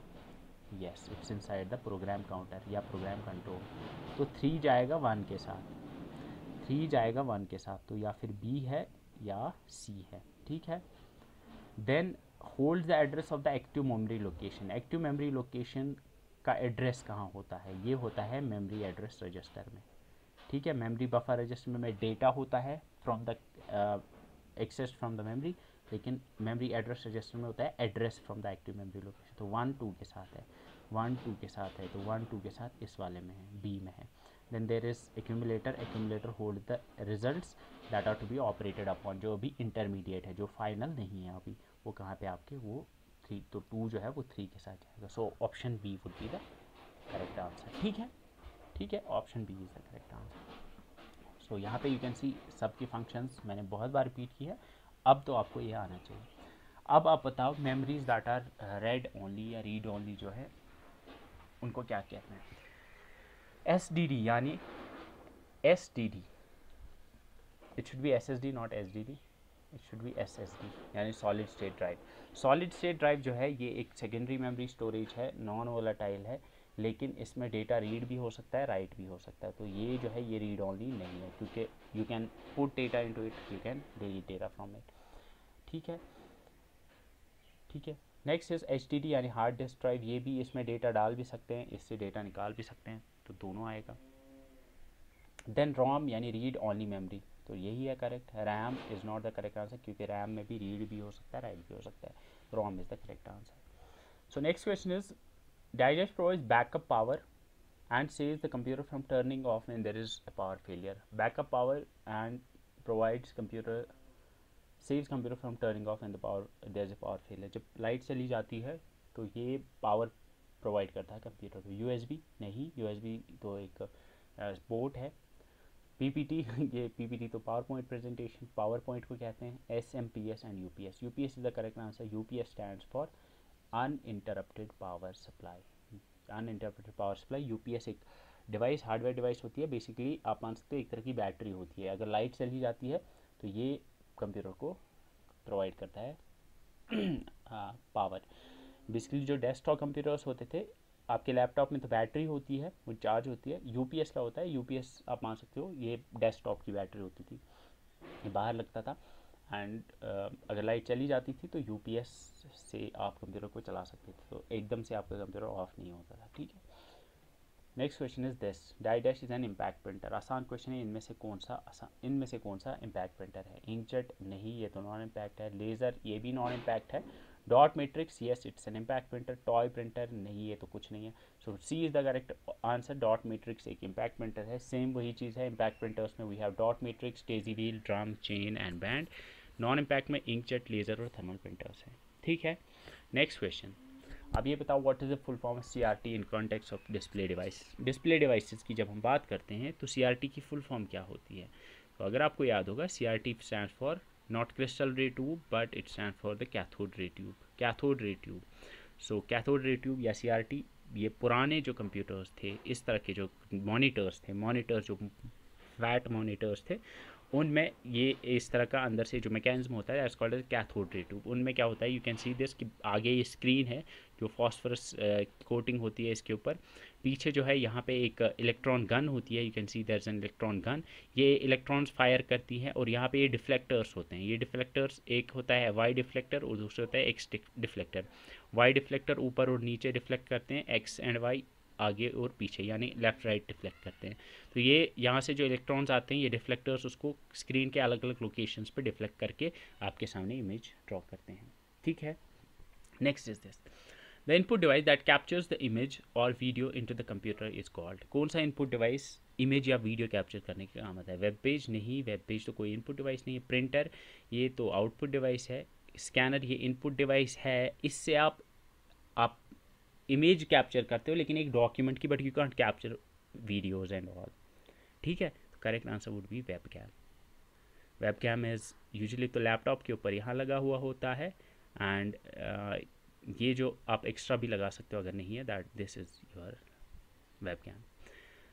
yes it's inside the program counter या प्रोग्राम कंट्रोल। तो 3 जाएगा 1 के साथ, 3 जाएगा 1 के साथ, तो या फिर B है या C है, ठीक है। Then hold the address of the active memory location. Active memory location का एड्रेस कहाँ होता है, ये होता है मेमोरी एड्रेस रजिस्टर में, ठीक है। मेमोरी बफर रजिस्टर में डेटा होता है from the access from the memory, लेकिन मेमोरी एड्रेस रजिस्टर में होता है address from the active memory location. तो 1 2 के साथ है, 1 2 के साथ है, तो 1 2 के साथ इस वाले में है, B में है। Then there is accumulator, accumulator hold the results that are to be operated upon, जो अभी इंटरमीडिएट है, जो फाइनल नहीं है अभी, वो कहाँ पे आपके वो 3, तो 2 जो है वो 3 के साथ जाएगा। So option B would be the correct answer, ठीक है, ठीक है, option B is the correct answer. So यहाँ पे यू कैन सी सबके फंक्शंस मैंने बहुत बार रिपीट की है, अब तो आपको ये आना चाहिए। अब आप बताओ memories that are read only या रीड ओनली जो है उनको क्या कहते हैं। SDD यानी SDD, it should be SSD not SDD, it should be SSD यानी solid state drive. Solid state drive जो है ये एक सेकेंडरी मेमोरी स्टोरेज है, नॉन वोलेटाइल है, लेकिन इसमें डेटा रीड भी हो सकता है, राइट भी हो सकता है। तो ये जो है ये रीड ओनली नहीं है, क्योंकि you can put data into it, you can delete data from it, ठीक है, ठीक है। नेक्स्ट इज HDD यानी हार्ड डिस्क ड्राइव, ये भी इसमें डेटा डाल भी सकते हैं, इससे डेटा निकाल भी सकते हैं, तो दोनों आएगा। देन ROM यानी रीड ओनली मेमोरी, तो यही है correct. RAM is not the correct answer, क्योंकि रैम में भी रीड भी हो सकता है, राइट भी हो सकता है। ROM is the correct answer. So next question is digest provides backup power and saves the computer from turning off when there is a power failure. Backup power and provides computer, saves computer from turning off when the power there is a power failure. जब light चली जाती है तो ये power provide करता है computer को। USB नहीं, USB तो एक पोर्ट है। PPT ये PPT तो power point presentation, power point को कहते हैं। SMPS and UPS, UPS is the correct answer. UPS stands for uninterrupted power supply, uninterrupted power supply. UPS एक डिवाइस, हार्डवेयर डिवाइस होती है, बेसिकली आप मान सकते हो एक तरह की बैटरी होती है। अगर लाइट चली जाती है तो ये कंप्यूटर को प्रोवाइड करता है पावर। बेसिकली जो डेस्कटॉप कंप्यूटर्स होते थे, आपके लैपटॉप में तो बैटरी होती है, वो चार्ज होती है। यूपीएस क्या होता है, यूपीएस आप मान सकते हो ये डेस्कटॉप की बैटरी होती थी, ये बाहर लगता था, एंड अगर लाइट चली जाती थी तो यूपीएस से आप कंप्यूटर को चला सकते थे, तो एकदम से आपका कंप्यूटर ऑफ नहीं होता था, ठीक है। Next question is this, die dash is an impact printer. आसान क्वेश्चन है, इनमें से कौन सा इम्पैक्ट प्रिंटर है। इंकजेट नहीं, ये तो नॉन इम्पैक्ट है। लेज़र ये भी नॉन इम्पैक्ट है। Dot matrix yes it's an impact printer. Toy printer नहीं, ये तो कुछ नहीं है। So C is the correct answer. Dot matrix एक इम्पैक्ट प्रिंटर है, सेम वही चीज़ है। इम्पैक्ट प्रिंटर्स में we have dot matrix, daisy wheel, drum, chain and band. Non impact में इंकजेट, लेज़र और थर्मल प्रिंटर्स हैं, ठीक है। नेक्स्ट क्वेश्चन, अब ये बताओ what is the full form CRT in context of display device. Display devices की जब हम बात करते हैं तो CRT की फुल फॉर्म क्या होती है। तो अगर आपको याद होगा CRT stand for not crystal ray tube but it stand for the cathode ray tube, cathode ray tube. So cathode ray tube या CRT, ये पुराने जो कंप्यूटर्स थे, इस तरह के जो मॉनिटर्स थे, मॉनिटर्स जो फ्लैट मॉनिटर्स थे, उनमें ये इस तरह का अंदर से जो मैकेनिज्म होता है that's called as cathode ray tube. उनमें क्या होता है, यू कैन सी दिस कि आगे ये स्क्रीन है जो फॉस्फोरस कोटिंग होती है इसके ऊपर, पीछे जो है यहाँ पे एक इलेक्ट्रॉन गन होती है, you can see there is an electron gun, ये इलेक्ट्रॉन्स फायर करती हैं, और यहाँ पे ये डिफ्लेक्टर्स होते हैं। ये डिफ्लेक्टर्स, एक होता है वाई डिफ्लेक्टर और दूसरा होता है एक्स डिफ्लेक्टर। वाई डिफ्लेक्टर ऊपर और नीचे डिफ्लेक्ट करते हैं, एक्स एंड वाई आगे और पीछे, यानी लेफ़्ट राइट डिफ्लेक्ट करते हैं। तो ये यहाँ से जो इलेक्ट्रॉन्स आते हैं, ये डिफ्लेक्टर्स उसको स्क्रीन के अलग अलग लोकेशंस पे डिफ्लेक्ट करके आपके सामने इमेज ड्रॉ करते हैं। ठीक है, next is this, the input device that captures the image और video into the computer is called. कौन सा इनपुट डिवाइस इमेज या वीडियो कैप्चर करने के काम आता है? वेब पेज नहीं, वेब पेज तो कोई इनपुट डिवाइस नहीं है। प्रिंटर, ये तो आउटपुट डिवाइस है। स्कैनर, ये इनपुट डिवाइस है। इससे आप इमेज कैप्चर करते हो लेकिन एक डॉक्यूमेंट की, but you can't capture videos and all. ठीक है, correct answer would be web cam. Web cam is usually तो लैपटॉप के ऊपर यहाँ लगा हुआ होता है, एंड ये जो आप एक्स्ट्रा भी लगा सकते हो अगर नहीं है, that this is your web cam.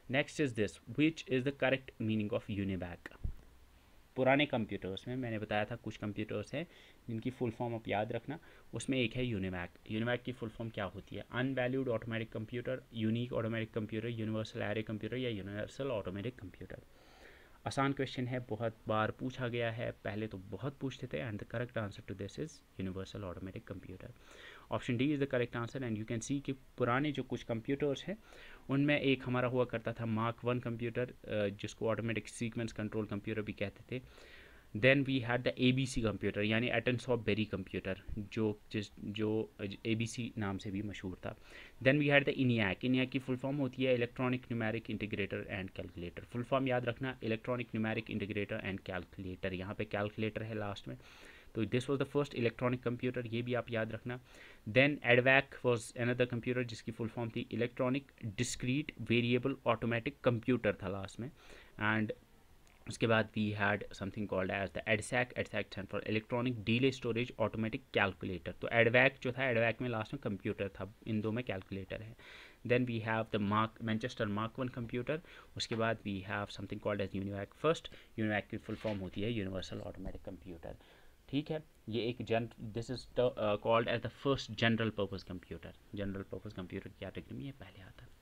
Next is this, which is the correct meaning of UNIVAC. पुराने कंप्यूटर्स में मैंने बताया था कुछ कंप्यूटर्स हैं जिनकी फुल फॉर्म आप याद रखना, उसमें एक है यूनिवैक। यूनिवैक की फुल फॉर्म क्या होती है? Unvalued automatic computer, unique automatic computer, universal array computer या यूनिवर्सल ऑटोमेटिक कंप्यूटर। आसान क्वेश्चन है, बहुत बार पूछा गया है, पहले तो बहुत पूछते थे, and the correct answer to this is universal automatic computer. Option D is the correct answer, and you can see कि पुराने जो कुछ कंप्यूटर्स हैं उनमें एक हमारा हुआ करता था Mark 1 कंप्यूटर, जिसको ऑटोमेटिक सीक्वेंस कंट्रोल कंप्यूटर भी कहते थे। Then we had the ABC computer, यानी एटनसॉफ्ट बेरी कंप्यूटर, जो ABC नाम से भी मशहूर था। देन वी हैड द ENIAC। ENIAC की फुल फॉर्म होती है electronic numeric integrator and calculator. Full form याद रखना, electronic numeric integrator and calculator, यहाँ पे कैलकुलेटर है लास्ट में। तो this was the first electronic computer, ये भी आप याद रखना। Then EDVAC was another computer जिसकी फुल फॉर्म थी electronic discrete variable automatic computer था लास्ट में। एंड उसके बाद we had something called as the EDSAC। EDSAC stand for electronic delay storage automatic calculator. तो EDVAC जो था, EDVAC में लास्ट में कंप्यूटर था, इन दो में कैलकुलेटर है। Then we have the Manchester Mark 1 computer. उसके बाद we have something called as UNIVAC first. UNIVAC की फुल फॉर्म होती है यूनिवर्सल ऑटोमेटिक कंप्यूटर। ठीक है, ये एक this is called as the first general purpose computer. General purpose computer की कैटेगरी में ये पहले आता है।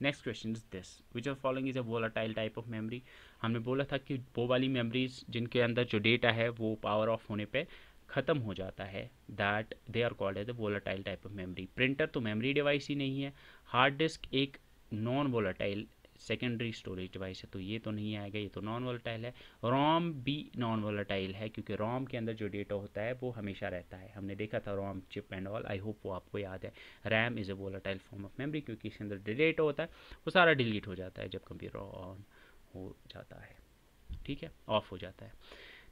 Next question is this, which of following is a volatile type of memory. हमने बोला था कि वो वाली मेमोरीज जिनके अंदर जो डेटा है वो पावर ऑफ होने पे ख़त्म हो जाता है, that they are called as a volatile type of memory. Printer तो मेमोरी डिवाइस ही नहीं है। हार्ड डिस्क एक non volatile secondary storage device है, तो ये तो नहीं आएगा, ये तो नॉन वोलाटाइल है। रोम भी नॉन वोलाटाइल है, क्योंकि रोम के अंदर जो डेटा होता है वो हमेशा रहता है। हमने देखा था ROM chip and all, I hope वो आपको याद है। RAM is a volatile form of memory, क्योंकि इसके अंदर जो डेटा होता है वो सारा डिलीट हो जाता है जब कंप्यूटर ऑन हो जाता है। ठीक है, ऑफ हो जाता है।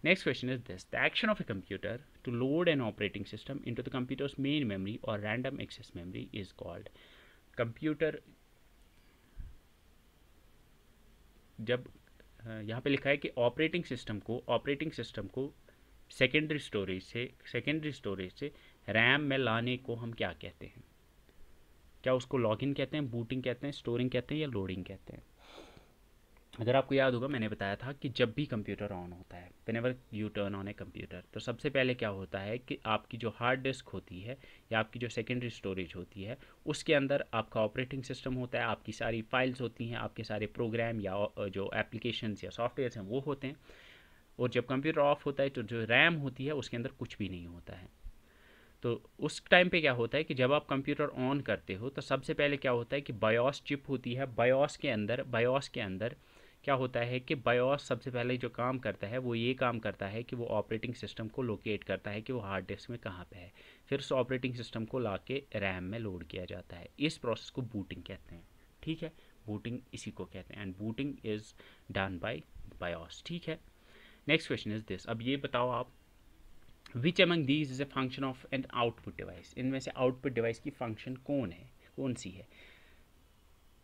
Next question is this, the action of a computer to load an operating system into the computer's main memory और random access memory is called. Computer जब यहाँ पे लिखा है कि ऑपरेटिंग सिस्टम को सेकेंडरी स्टोरेज से रैम में लाने को हम क्या कहते हैं? क्या उसको लॉगिन कहते हैं, बूटिंग कहते हैं, स्टोरिंग कहते हैं या लोडिंग कहते हैं? अगर आपको याद होगा, मैंने बताया था कि जब भी कंप्यूटर ऑन होता है, whenever U turn on a computer, तो सबसे पहले क्या होता है कि आपकी जो हार्ड डिस्क होती है या आपकी जो सेकेंडरी स्टोरेज होती है, उसके अंदर आपका ऑपरेटिंग सिस्टम होता है, आपकी सारी फाइल्स होती हैं, आपके सारे प्रोग्राम या जो एप्लीकेशंस या सॉफ्टवेयर्स हैं वो होते हैं। और जब कंप्यूटर ऑफ होता है तो जो रैम होती है उसके अंदर कुछ भी नहीं होता है। तो उस टाइम पे क्या होता है कि जब आप कंप्यूटर ऑन करते हो तो सबसे पहले क्या होता है कि बायोस चिप होती है। बायोस के अंदर क्या होता है कि बायोस सबसे पहले जो काम करता है वो ये काम करता है कि वो ऑपरेटिंग सिस्टम को लोकेट करता है कि वो हार्ड डिस्क में कहाँ पे है। फिर उस ऑपरेटिंग सिस्टम को ला के रैम में लोड किया जाता है। इस प्रोसेस को बूटिंग कहते हैं। ठीक है, बूटिंग इसी को कहते हैं, and booting is done by BIOS. ठीक है, नेक्स्ट क्वेश्चन इज दिस, अब ये बताओ आप, which among these is a function of an output device. इनमें से आउटपुट डिवाइस की फंक्शन कौन सी है?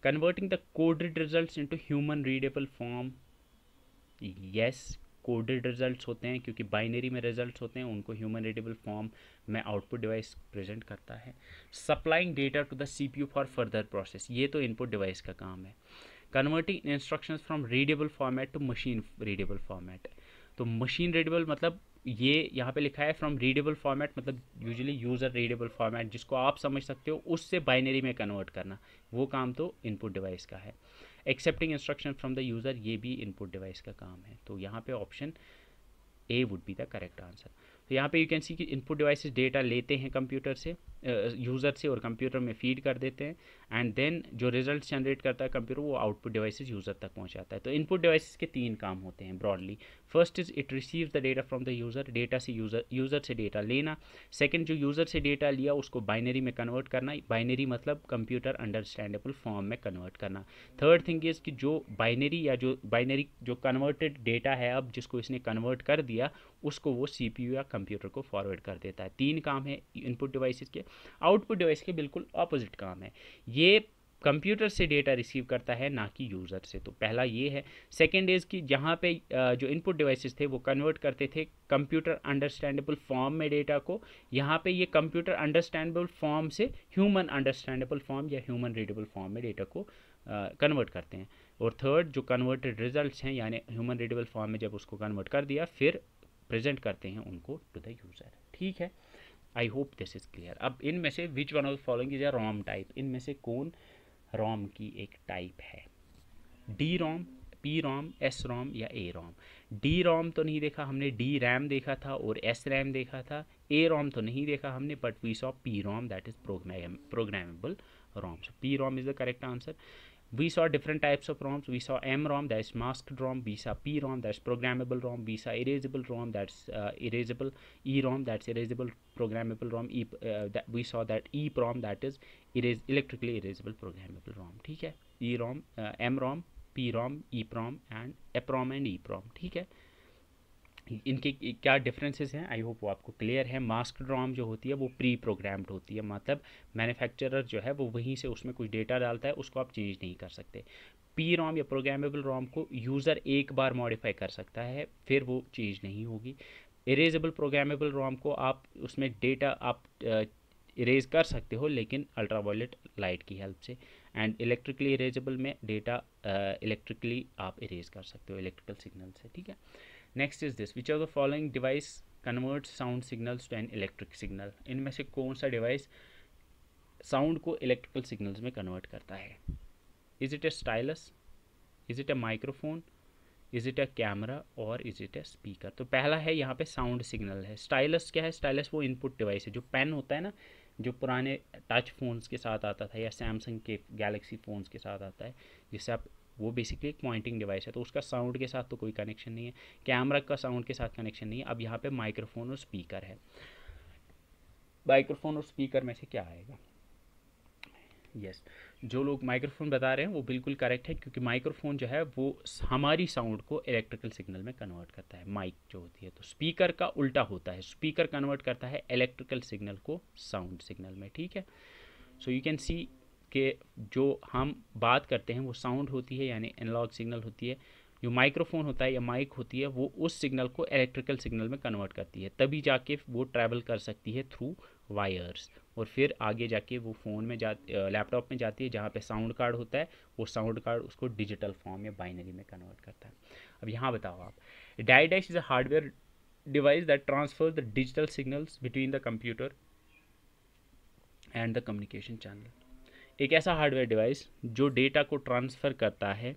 Converting the coded results into human readable form, yes, coded results होते हैं, क्योंकि बाइनरी में रिजल्ट्स होते हैं, उनको ह्यूमन रीडेबल फॉर्म में आउटपुट डिवाइस प्रेजेंट करता है। Supplying data to the CPU for further process, ये तो इनपुट डिवाइस का काम है। Converting instructions from readable format to machine readable format, तो मशीन रीडेबल मतलब ये यहाँ पे लिखा है फ्रॉम रीडेबल फॉर्मेट, मतलब यूजुअली यूज़र रीडेबल फॉर्मेट जिसको आप समझ सकते हो, उससे बाइनरी में कन्वर्ट करना, वो काम तो इनपुट डिवाइस का है। Accepting instruction from the user, ये भी इनपुट डिवाइस का काम है। तो यहाँ पे option A would be the correct answer. तो यहाँ पे यू कैन सी कि इनपुट डिवाइसेस डेटा लेते हैं कंप्यूटर से, यूज़र से, और कंप्यूटर में फीड कर देते हैं, एंड देन जो रिजल्ट जनरेट करता है कंप्यूटर, वो आउटपुट डिवाइसेस यूज़र तक पहुँचाता है। तो इनपुट डिवाइसेस के 3 काम होते हैं broadly. First is it receive the data from the user, data से यूज़र से डेटा लेना। सेकेंड, जो यूज़र से डेटा लिया उसको बाइनरी में कन्वर्ट करना, बाइनरी मतलब कंप्यूटर अंडरस्टैंडेबल फॉर्म में कन्वर्ट करना। थर्ड थिंग इज़ कि जो बाइनरी जो कन्वर्टेड डेटा है, अब जिसको इसने कन्वर्ट कर दिया, उसको वो सीपीयू या कंप्यूटर को फॉरवर्ड कर देता है। 3 काम है इनपुट डिवाइसेस के। आउटपुट डिवाइस के बिल्कुल ऑपोजिट काम है, ये कंप्यूटर से डेटा रिसीव करता है, ना कि यूज़र से। तो पहला ये है। सेकेंड इज़ कि जहाँ पे जो इनपुट डिवाइसेस थे वो कन्वर्ट करते थे कंप्यूटर अंडरस्टैंडेबल फॉर्म में डेटा को, यहाँ पे ये कंप्यूटर अंडरस्टैंडेबल फॉर्म से ह्यूमन अंडरस्टैंडेबल फॉर्म या ह्यूमन रीडेबल फॉर्म में डेटा को कन्वर्ट करते हैं। और थर्ड, जो कन्वर्टेड रिजल्ट्स हैं, यानी ह्यूमन रीडेबल फॉर्म में जब उसको कन्वर्ट कर दिया, फिर प्रेजेंट करते हैं उनको टू द यूज़र। ठीक है, I hope this is clear. अब इनमें से which one of the following is a ROM type, इनमें से कौन रॉम की एक टाइप है? D ROM, P ROM, S ROM या ए रॉम? डी रॉम तो नहीं देखा हमने, डी रैम देखा था और एस रैम देखा था। ए रॉम तो नहीं देखा हमने, but we saw P ROM, that is programmable ROM. So P ROM is the correct answer. We saw different types of ROMs. We saw M ROM, that is masked ROM. We saw P ROM, that's programmable ROM. We saw erasable ROM, that's erasable. E ROM, that's erasable programmable ROM. We saw that E PROM, that is electrically erasable programmable ROM. ठीक है, E ROM, M ROM, P ROM, E PROM and EPROM and E PROM. ठीक है, इनके क्या differences हैं, आई hope वो आपको clear है। मास्क्ड रॉम जो होती है वो प्री प्रोग्राम्ड होती है, मतलब मैन्युफैक्चरर जो है वो वहीं से उसमें कुछ डेटा डालता है, उसको आप चेंज नहीं कर सकते। पी रॉम या प्रोग्रामेबल रॉम को यूज़र एक बार मॉडिफाई कर सकता है, फिर वो चेंज नहीं होगी। इरेजेबल प्रोग्रामेबल रॉम को आप उसमें डेटा आप इरेज कर सकते हो, लेकिन अल्ट्रावायलेट लाइट की हेल्प से। एंड इलेक्ट्रिकली इरेजेबल में डेटा इलेक्ट्रिकली आप इरेज कर सकते हो इलेक्ट्रिकल सिग्नल से। ठीक है, next is this, which of the following device convert sound signals to an electric signal? इनमें से कौन सा डिवाइस साउंड को इलेक्ट्रिकल सिग्नल्स में कन्वर्ट करता है? Is it a stylus, is it a microphone, is it a camera और is it a speaker? तो पहला है यहाँ पे साउंड सिग्नल है। स्टाइलस क्या है? स्टाइलस वो इनपुट डिवाइस है, जो पेन होता है ना, जो पुराने टच फ़ोन्स के साथ आता था या सैमसंग के गैलेक्सी फ़ोन्स के साथ आता है, जिससे आप, वो बेसिकली एक पॉइंटिंग डिवाइस है, तो उसका साउंड के साथ तो कोई कनेक्शन नहीं है। कैमरा का साउंड के साथ कनेक्शन नहीं है। अब यहाँ पे माइक्रोफोन और स्पीकर है। माइक्रोफोन और स्पीकर में से क्या आएगा? यस, जो लोग माइक्रोफोन बता रहे हैं वो बिल्कुल करेक्ट है, क्योंकि माइक्रोफोन जो है वो हमारी साउंड को इलेक्ट्रिकल सिग्नल में कन्वर्ट करता है, माइक जो होती है। तो स्पीकर का उल्टा होता है, स्पीकर कन्वर्ट करता है इलेक्ट्रिकल सिग्नल को साउंड सिग्नल में। ठीक है, सो यू कैन सी कि जो हम बात करते हैं वो साउंड होती है, यानी एनालॉग सिग्नल होती है। जो माइक्रोफोन होता है या माइक होती है, वो उस सिग्नल को इलेक्ट्रिकल सिग्नल में कन्वर्ट करती है, तभी जाके वो ट्रैवल कर सकती है थ्रू वायर्स, और फिर आगे जाके वो फ़ोन में लैपटॉप में जाती है, जहाँ पे साउंड कार्ड होता है। वो साउंड कार्ड उसको डिजिटल फॉर्म या बाइनरी में कन्वर्ट करता है। अब यहाँ बताओ आप, device is a hardware device that transfer the digital signals between the computer and the communication channel. एक ऐसा हार्डवेयर डिवाइस जो डेटा को ट्रांसफ़र करता है,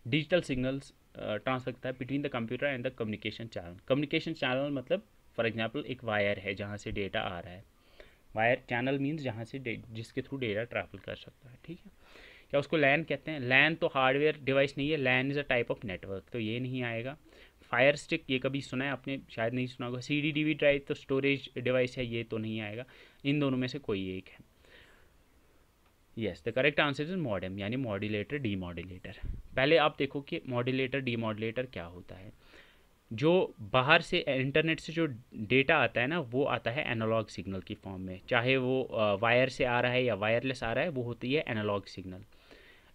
डिजिटल सिग्नल्स ट्रांसफर करता है between the computer and the communication channel. Communication channel मतलब for example एक वायर है जहाँ से डेटा आ रहा है। वायर चैनल मीन्स जहाँ से जिसके थ्रू डेटा ट्रैवल कर सकता है। ठीक है, क्या उसको लैन कहते हैं? लैन तो हार्डवेयर डिवाइस नहीं है, LAN is a type of network, तो ये नहीं आएगा। फायर स्टिक, ये कभी सुना है आपने? शायद नहीं सुना होगा। CD DV ड्राइव तो स्टोरेज डिवाइस है, ये तो नहीं आएगा। इन दोनों में से कोई एक है। Yes, the correct answer is modem, यानी मॉड्यूलेटर डीमॉड्यूलेटर। पहले आप देखो कि मॉड्यूलेटर डीमॉड्यूलेटर क्या होता है। जो बाहर से इंटरनेट से जो डेटा आता है ना, वो आता है एनालॉग सिग्नल की फॉर्म में, चाहे वो वायर से आ रहा है या वायरलेस आ रहा है, वो होती है एनालॉग सिग्नल।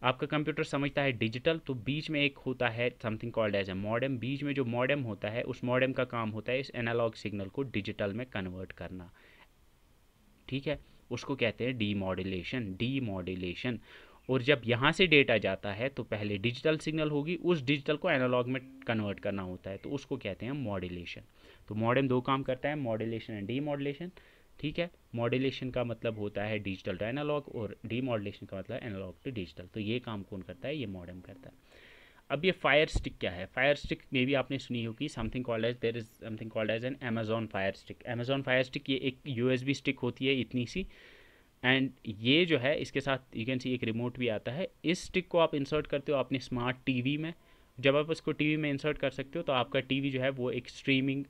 आपका कंप्यूटर समझता है डिजिटल, तो बीच में एक होता है something called as a modem. बीच में जो मॉडेम होता है, उस मॉडेम का काम होता है इस एनालॉग सिग्नल को डिजिटल में कन्वर्ट करना, ठीक है। उसको कहते हैं डीमॉड्यूलेशन, डीमॉड्यूलेशन। और जब यहाँ से डेटा जाता है तो पहले डिजिटल सिग्नल होगी, उस डिजिटल को एनालॉग में कन्वर्ट करना होता है, तो उसको कहते हैं मॉड्यूलेशन। तो मॉडेम दो काम करता है, मॉड्यूलेशन एंड डीमॉड्यूलेशन, ठीक है। मॉड्यूलेशन का मतलब होता है डिजिटल टू एनालॉग और डीमॉड्यूलेशन का मतलब एनालॉग टू डिजिटल। तो ये काम कौन करता है, ये मॉडेम करता है। अब ये फायर स्टिक क्या है, फायर स्टिक में भी आपने सुनी होगी, something called as, there is something called as an Amazon fire stick. Amazon fire stick ये एक यूएसबी स्टिक होती है इतनी सी, एंड ये जो है इसके साथ यू कैन सी एक रिमोट भी आता है। इस स्टिक को आप इंसर्ट करते हो अपने स्मार्ट टीवी में। जब आप इसको टीवी में इंसर्ट कर सकते हो तो आपका टीवी जो है वो एक स्ट्रीमिंग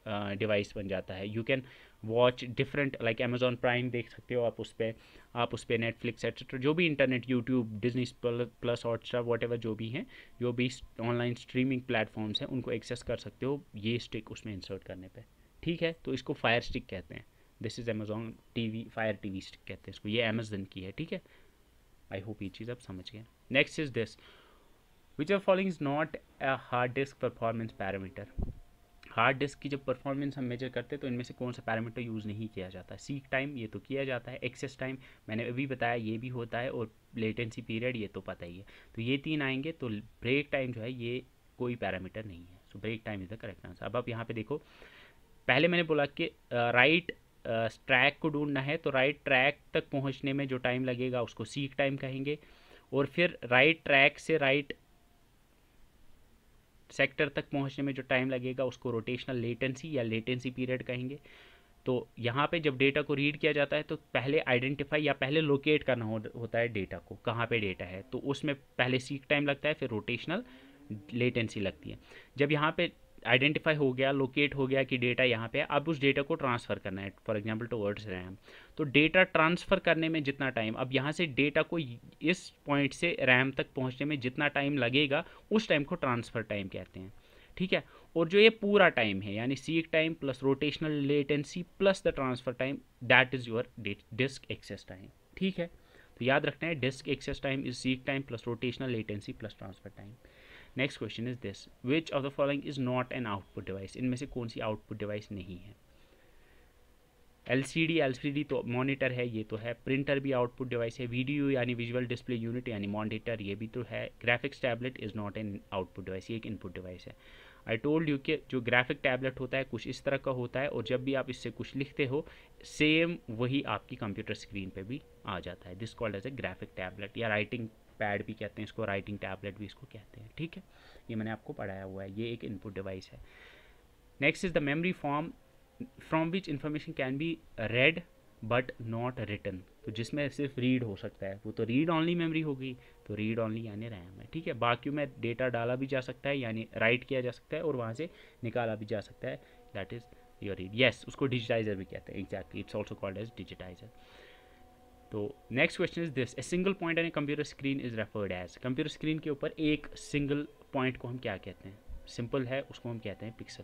डिवाइस बन जाता है। You can watch different, like Amazon prime देख सकते हो आप उस पर नेटफ्लिक्स एट्सेट्रा, जो भी internet, YouTube, Disney plus, Hotstar, what जो भी हैं, जो भी ऑनलाइन स्ट्रीमिंग प्लेटफॉर्म्स हैं, उनको एक्सेस कर सकते हो ये स्टिक उसमें इंसर्ट करने पे, ठीक है। तो इसको फायर स्टिक कहते हैं। This is Amazon TV, fire TV stick कहते हैं इसको, ये अमेजन की है, ठीक है। आई होप ये चीज़ आप समझ गए। Next is this, which are following is not a hard disk performance parameter. Hard disk की जब परफॉर्मेंस हम मेजर करते हैं तो इनमें से कौन सा पैरामीटर यूज़ नहीं किया जाता। सीक टाइम ये तो किया जाता है, एक्सेस टाइम मैंने अभी बताया ये भी होता है, और लेटेंसी पीरियड ये तो पता ही है। तो ये तीन आएंगे। तो ब्रेक टाइम जो है ये कोई पैरामीटर नहीं है, so break time is the correct answer. अब आप यहाँ पे देखो, पहले मैंने बोला कि राइट ट्रैक को ढूंढना है, तो राइट ट्रैक तक पहुँचने में जो टाइम लगेगा उसको सीक टाइम कहेंगे, और फिर राइट ट्रैक से राइट सेक्टर तक पहुंचने में जो टाइम लगेगा उसको रोटेशनल लेटेंसी या लेटेंसी पीरियड कहेंगे। तो यहाँ पे जब डेटा को रीड किया जाता है तो पहले आइडेंटिफाई या पहले लोकेट करना होता है डेटा को, कहाँ पे डेटा है, तो उसमें पहले सीक टाइम लगता है, फिर रोटेशनल लेटेंसी लगती है। जब यहाँ पे आइडेंटिफाई हो गया, लोकेट हो गया कि डेटा यहाँ पे है, अब उस डेटा को ट्रांसफ़र करना है, फॉर एग्जांपल टुवर्ड्स रैम। तो डेटा ट्रांसफ़र करने में जितना टाइम, अब यहाँ से डेटा को इस पॉइंट से रैम तक पहुँचने में जितना टाइम लगेगा उस टाइम को ट्रांसफ़र टाइम कहते हैं, ठीक है। और जो ये पूरा टाइम है यानी seek time plus rotational latency plus the transfer time, that is your disk access time, ठीक है। तो याद रखना है disk access time is seek time plus rotational latency plus transfer time. Next question is this, which of the following is not an output device. इनमें से कौन सी output device नहीं है। एलसीडी तो मॉनिटर है, ये तो है। प्रिंटर भी आउटपुट डिवाइस है। वीडियो यानी विजुअल डिस्प्ले यूनिट यानी मॉनिटर, ये भी तो है। Graphics tablet is not an output device, ये एक इनपुट डिवाइस है। आई टोल्ड यू कि जो ग्राफिक टैबलेट होता है कुछ इस तरह का होता है, और जब भी आप इससे कुछ लिखते हो सेम वही आपकी कंप्यूटर स्क्रीन पे भी आ जाता है। This called as a graphic tablet, या राइटिंग पैड भी कहते हैं इसको, राइटिंग टैबलेट भी इसको कहते हैं, ठीक है। ये मैंने आपको पढ़ाया हुआ है, ये एक इनपुट डिवाइस है। Next is the memory form from which information can be read but not written. तो जिसमें सिर्फ रीड हो सकता है वो तो रीड ऑनली मेमोरी होगी, तो रीड ऑनली यानी रैम है, ठीक है। बाकी में डेटा डाला भी जा सकता है यानी राइट किया जा सकता है, और वहाँ से निकाला भी जा सकता है, that is your read. Yes, उसको डिजिटाइजर भी कहते हैं, exactly, it's also called as digitizer. तो next question is this, a single point on a computer screen is referred as. Computer screen के ऊपर एक सिंगल पॉइंट को हम क्या कहते हैं, सिंपल है, उसको हम कहते हैं pixel.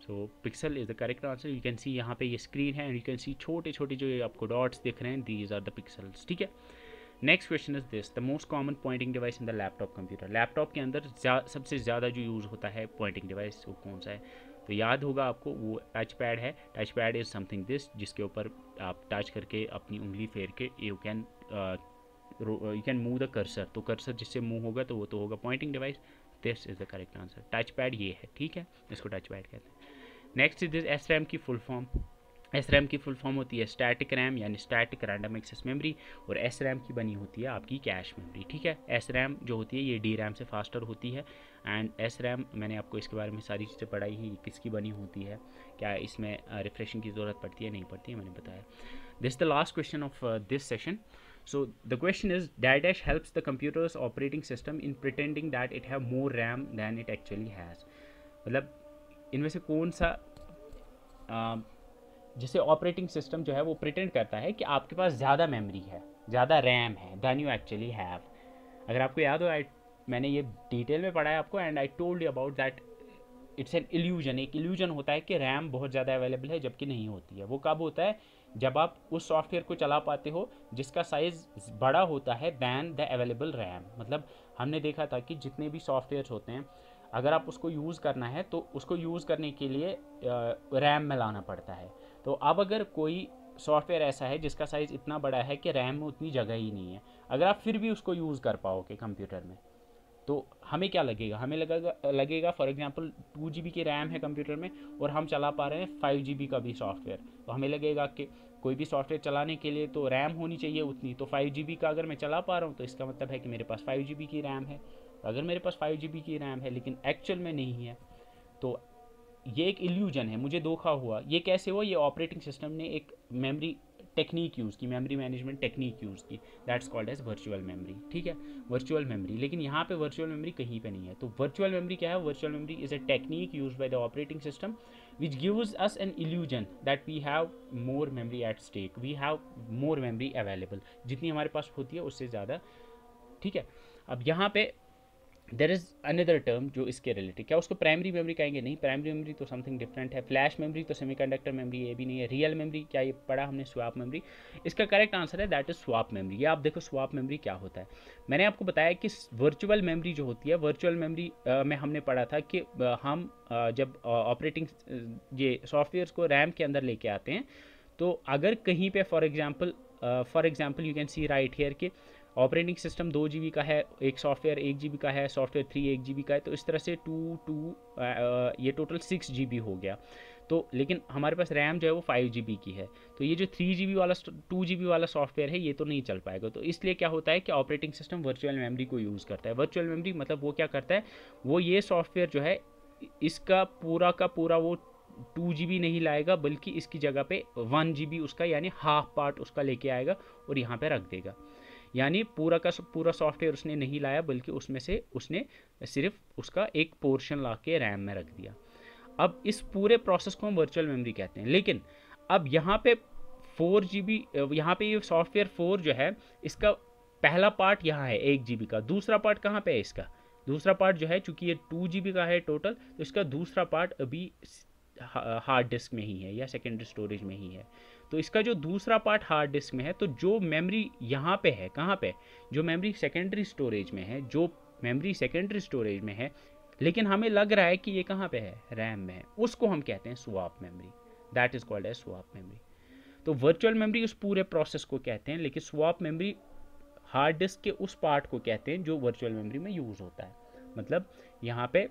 So pixel is the correct answer. You can सी यहाँ पे ये स्क्रीन है, एंड यू कैन सी छोटे छोटे जो आपको डॉट्स दिख रहे हैं, दीज आर द पिक्सल्स, ठीक है। Next question is this, the most common pointing device in the laptop computer. Laptop के अंदर सबसे ज़्यादा जो यूज़ होता है पॉइंटिंग डिवाइस वो कौन सा है, तो याद होगा आपको, वो टच पैड है। Touch pad is something this, जिसके ऊपर आप टच करके अपनी उंगली फेर के you can move the cursor, तो कर्सर जिससे मूव होगा तो वो तो होगा pointing device. This is the correct answer, touch pad ये है, ठीक है, इसको टच पैड कहते हैं। Next is this, S RAM की फुल फॉर्म। एस रैम की फुल फॉर्म होती है स्टैटिक रैम यानी स्टैटिक रैंडम एक्सेस मेमोरी, और एस रैम की बनी होती है आपकी कैश मेमोरी, ठीक है। एस रैम जो होती है ये डी रैम से फास्टर होती है, एंड एस रैम मैंने आपको इसके बारे में सारी चीज़ें पढ़ाई है, किसकी बनी होती है, क्या इसमें रिफ्रेशिंग की ज़रूरत पड़ती है नहीं पड़ती है, मैंने बताया। This the last question of this session. So the question is, dash helps the computer's operating system in pretending that it have more RAM than it actually has। मतलब इनमें से कौन सा जिसे ऑपरेटिंग सिस्टम जो है वो प्रिटेंड करता है कि आपके पास ज़्यादा मेमोरी है, ज़्यादा रैम है दैन यू एक्चुअली हैव। अगर आपको याद हो, मैंने ये डिटेल में पढ़ा है आपको, and I told you about that it's an illusion. एक इल्यूजन होता है कि रैम बहुत ज़्यादा अवेलेबल है, जबकि नहीं होती है। वो कब होता है? जब आप उस सॉफ्टवेयर को चला पाते हो जिसका साइज़ बड़ा होता है दैन द अवेलेबल रैम। मतलब हमने देखा था कि जितने भी सॉफ्टवेयर्स होते हैं, अगर आप उसको यूज़ करना है तो उसको यूज़ करने के लिए रैम में लाना पड़ता है। तो अब अगर कोई सॉफ्टवेयर ऐसा है जिसका साइज़ इतना बड़ा है कि रैम में उतनी जगह ही नहीं है, अगर आप फिर भी उसको यूज़ कर पाओगे कंप्यूटर में, तो हमें क्या लगेगा? हमें लगेगा फॉर एग्जांपल 2 GB की रैम है कंप्यूटर में और हम चला पा रहे हैं 5 GB का भी सॉफ्टवेयर, तो हमें लगेगा कि कोई भी सॉफ्टवेयर चलाने के लिए तो रैम होनी चाहिए उतनी, तो 5 GB का अगर मैं चला पा रहा हूँ तो इसका मतलब है कि मेरे पास 5 GB की रैम है। तो अगर मेरे पास 5 GB की रैम है लेकिन एक्चुअल में नहीं है, तो ये एक इल्यूजन है, मुझे धोखा हुआ। ये कैसे हुआ? ये ऑपरेटिंग सिस्टम ने एक मेमोरी टेक्निक यूज़ की, मेमोरी मैनेजमेंट टेक्निक यूज़ की, that's called as virtual memory. ठीक है, वर्चुअल मेमोरी। लेकिन यहाँ पे वर्चुअल मेमोरी कहीं पे नहीं है। तो वर्चुअल मेमोरी क्या है? Virtual memory is a technique used by the operating system which gives us an illusion that we have more memory at stake, we have more memory available, जितनी हमारे पास होती है उससे ज़्यादा। ठीक है, अब यहाँ पे देर इज़ अनदर टर्म जो इसके रिलेटेड, क्या उसको प्राइमरी मेमोरी कहेंगे? नहीं, प्राइमरी मेमोरी तो समथिंग डिफरेंट है। फ्लैश मेमोरी तो सेमीकंडक्टर मेमोरी ये भी नहीं है। रियल मेमोरी क्या ये पढ़ा हमने? Swap memory. इसका करेक्ट आंसर है दैट इज स्वैप मेमोरी। ये आप देखो स्वैप मेमोरी क्या होता है। मैंने आपको बताया कि वर्चुअल मेमोरी जो होती है, वर्चुअल मेमोरी में हमने पढ़ा था कि हम जब ऑपरेटिंग ये सॉफ्टवेयर को रैम के अंदर लेके आते हैं, तो अगर कहीं पे for example you can see right here कि ऑपरेटिंग सिस्टम 2 GB का है, एक सॉफ्टवेयर 1 GB का है, सॉफ्टवेयर 3 1 GB का है, तो इस तरह से ये टोटल 6 GB हो गया। तो लेकिन हमारे पास रैम जो है वो 5 GB की है, तो ये जो 3 GB वाला 2 GB वाला सॉफ्टवेयर है ये तो नहीं चल पाएगा। तो इसलिए क्या होता है कि ऑपरेटिंग सिस्टम वर्चुअल मेमोरी को यूज़ करता है। वर्चुअल मेमोरी मतलब वो क्या करता है, वो ये सॉफ्टवेयर जो है इसका पूरा का पूरा वो 2 GB नहीं लाएगा, बल्कि इसकी जगह पे 1 GB उसका यानी हाफ पार्ट उसका लेके आएगा और यहाँ पे रख देगा। यानी पूरा का पूरा सॉफ्टवेयर उसने नहीं लाया, बल्कि उसमें से उसने सिर्फ उसका एक पोर्शन ला के रैम में रख दिया। अब इस पूरे प्रोसेस को हम वर्चुअल मेमोरी कहते हैं। लेकिन अब यहाँ पे 4 GB, यहाँ पे ये सॉफ्टवेयर 4 जो है इसका पहला पार्ट यहाँ है 1 GB का, दूसरा पार्ट कहाँ पे है इसका? दूसरा पार्ट जो है, चूंकि ये 2 GB का है टोटल, तो इसका दूसरा पार्ट अभी हार्ड डिस्क में ही है या सेकेंडरी स्टोरेज में ही है। तो इसका जो दूसरा पार्ट हार्ड डिस्क में है, तो जो मेमोरी यहाँ पे है, कहाँ पे? जो मेमोरी सेकेंडरी स्टोरेज में है, जो मेमोरी सेकेंडरी स्टोरेज में है लेकिन हमें लग रहा है कि ये कहाँ पे है? रैम में है, उसको हम कहते हैं swap memory. That is called as swap memory. तो वर्चुअल मेमोरी उस पूरे प्रोसेस को कहते हैं, लेकिन स्वैप मेमोरी हार्ड डिस्क के उस पार्ट को कहते हैं जो वर्चुअल मेमोरी में यूज़ होता है। मतलब यहाँ पे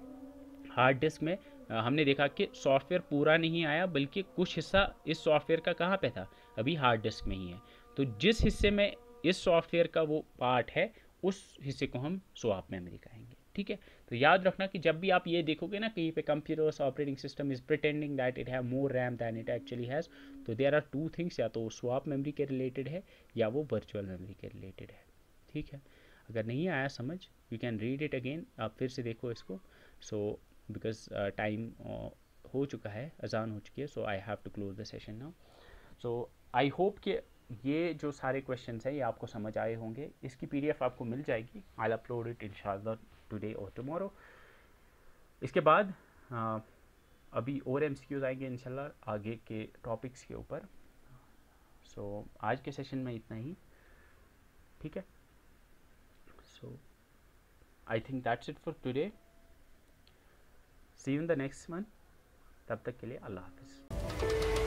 हार्ड डिस्क में हमने देखा कि सॉफ्टवेयर पूरा नहीं आया, बल्कि कुछ हिस्सा इस सॉफ्टवेयर का कहाँ पे था? अभी हार्ड डिस्क में ही है। तो जिस हिस्से में इस सॉफ्टवेयर का वो पार्ट है, उस हिस्से को हम स्वैप मेमोरी कहेंगे। ठीक है, तो याद रखना कि जब भी आप ये देखोगे ना कहीं पे computers operating system is pretending that it have more RAM than it actually has, तो देयर आर 2 थिंग्स, या तो स्वैप मेमोरी के रिलेटेड है या वो वर्चुअल मेमोरी के रिलेटेड है। ठीक है, अगर नहीं आया समझ, you can read it again, आप फिर से देखो इसको। सो बिकॉज टाइम हो चुका है, अजान हो चुकी है, so I have to close the session now. So I hope कि ये जो सारे क्वेश्चंस हैं ये आपको समझ आए होंगे। इसकी PDF आपको मिल जाएगी, आई विल अपलोड इट इंशाल्लाह टुडे और टुमारो। इसके बाद अभी और MCQs आएंगे इंशाल्लाह आगे के टॉपिक्स के ऊपर। सो आज के सेशन में इतना ही। ठीक है, so I think that's it for today. See you in the next one. तब तक के लिए अल्लाह हाफिज़।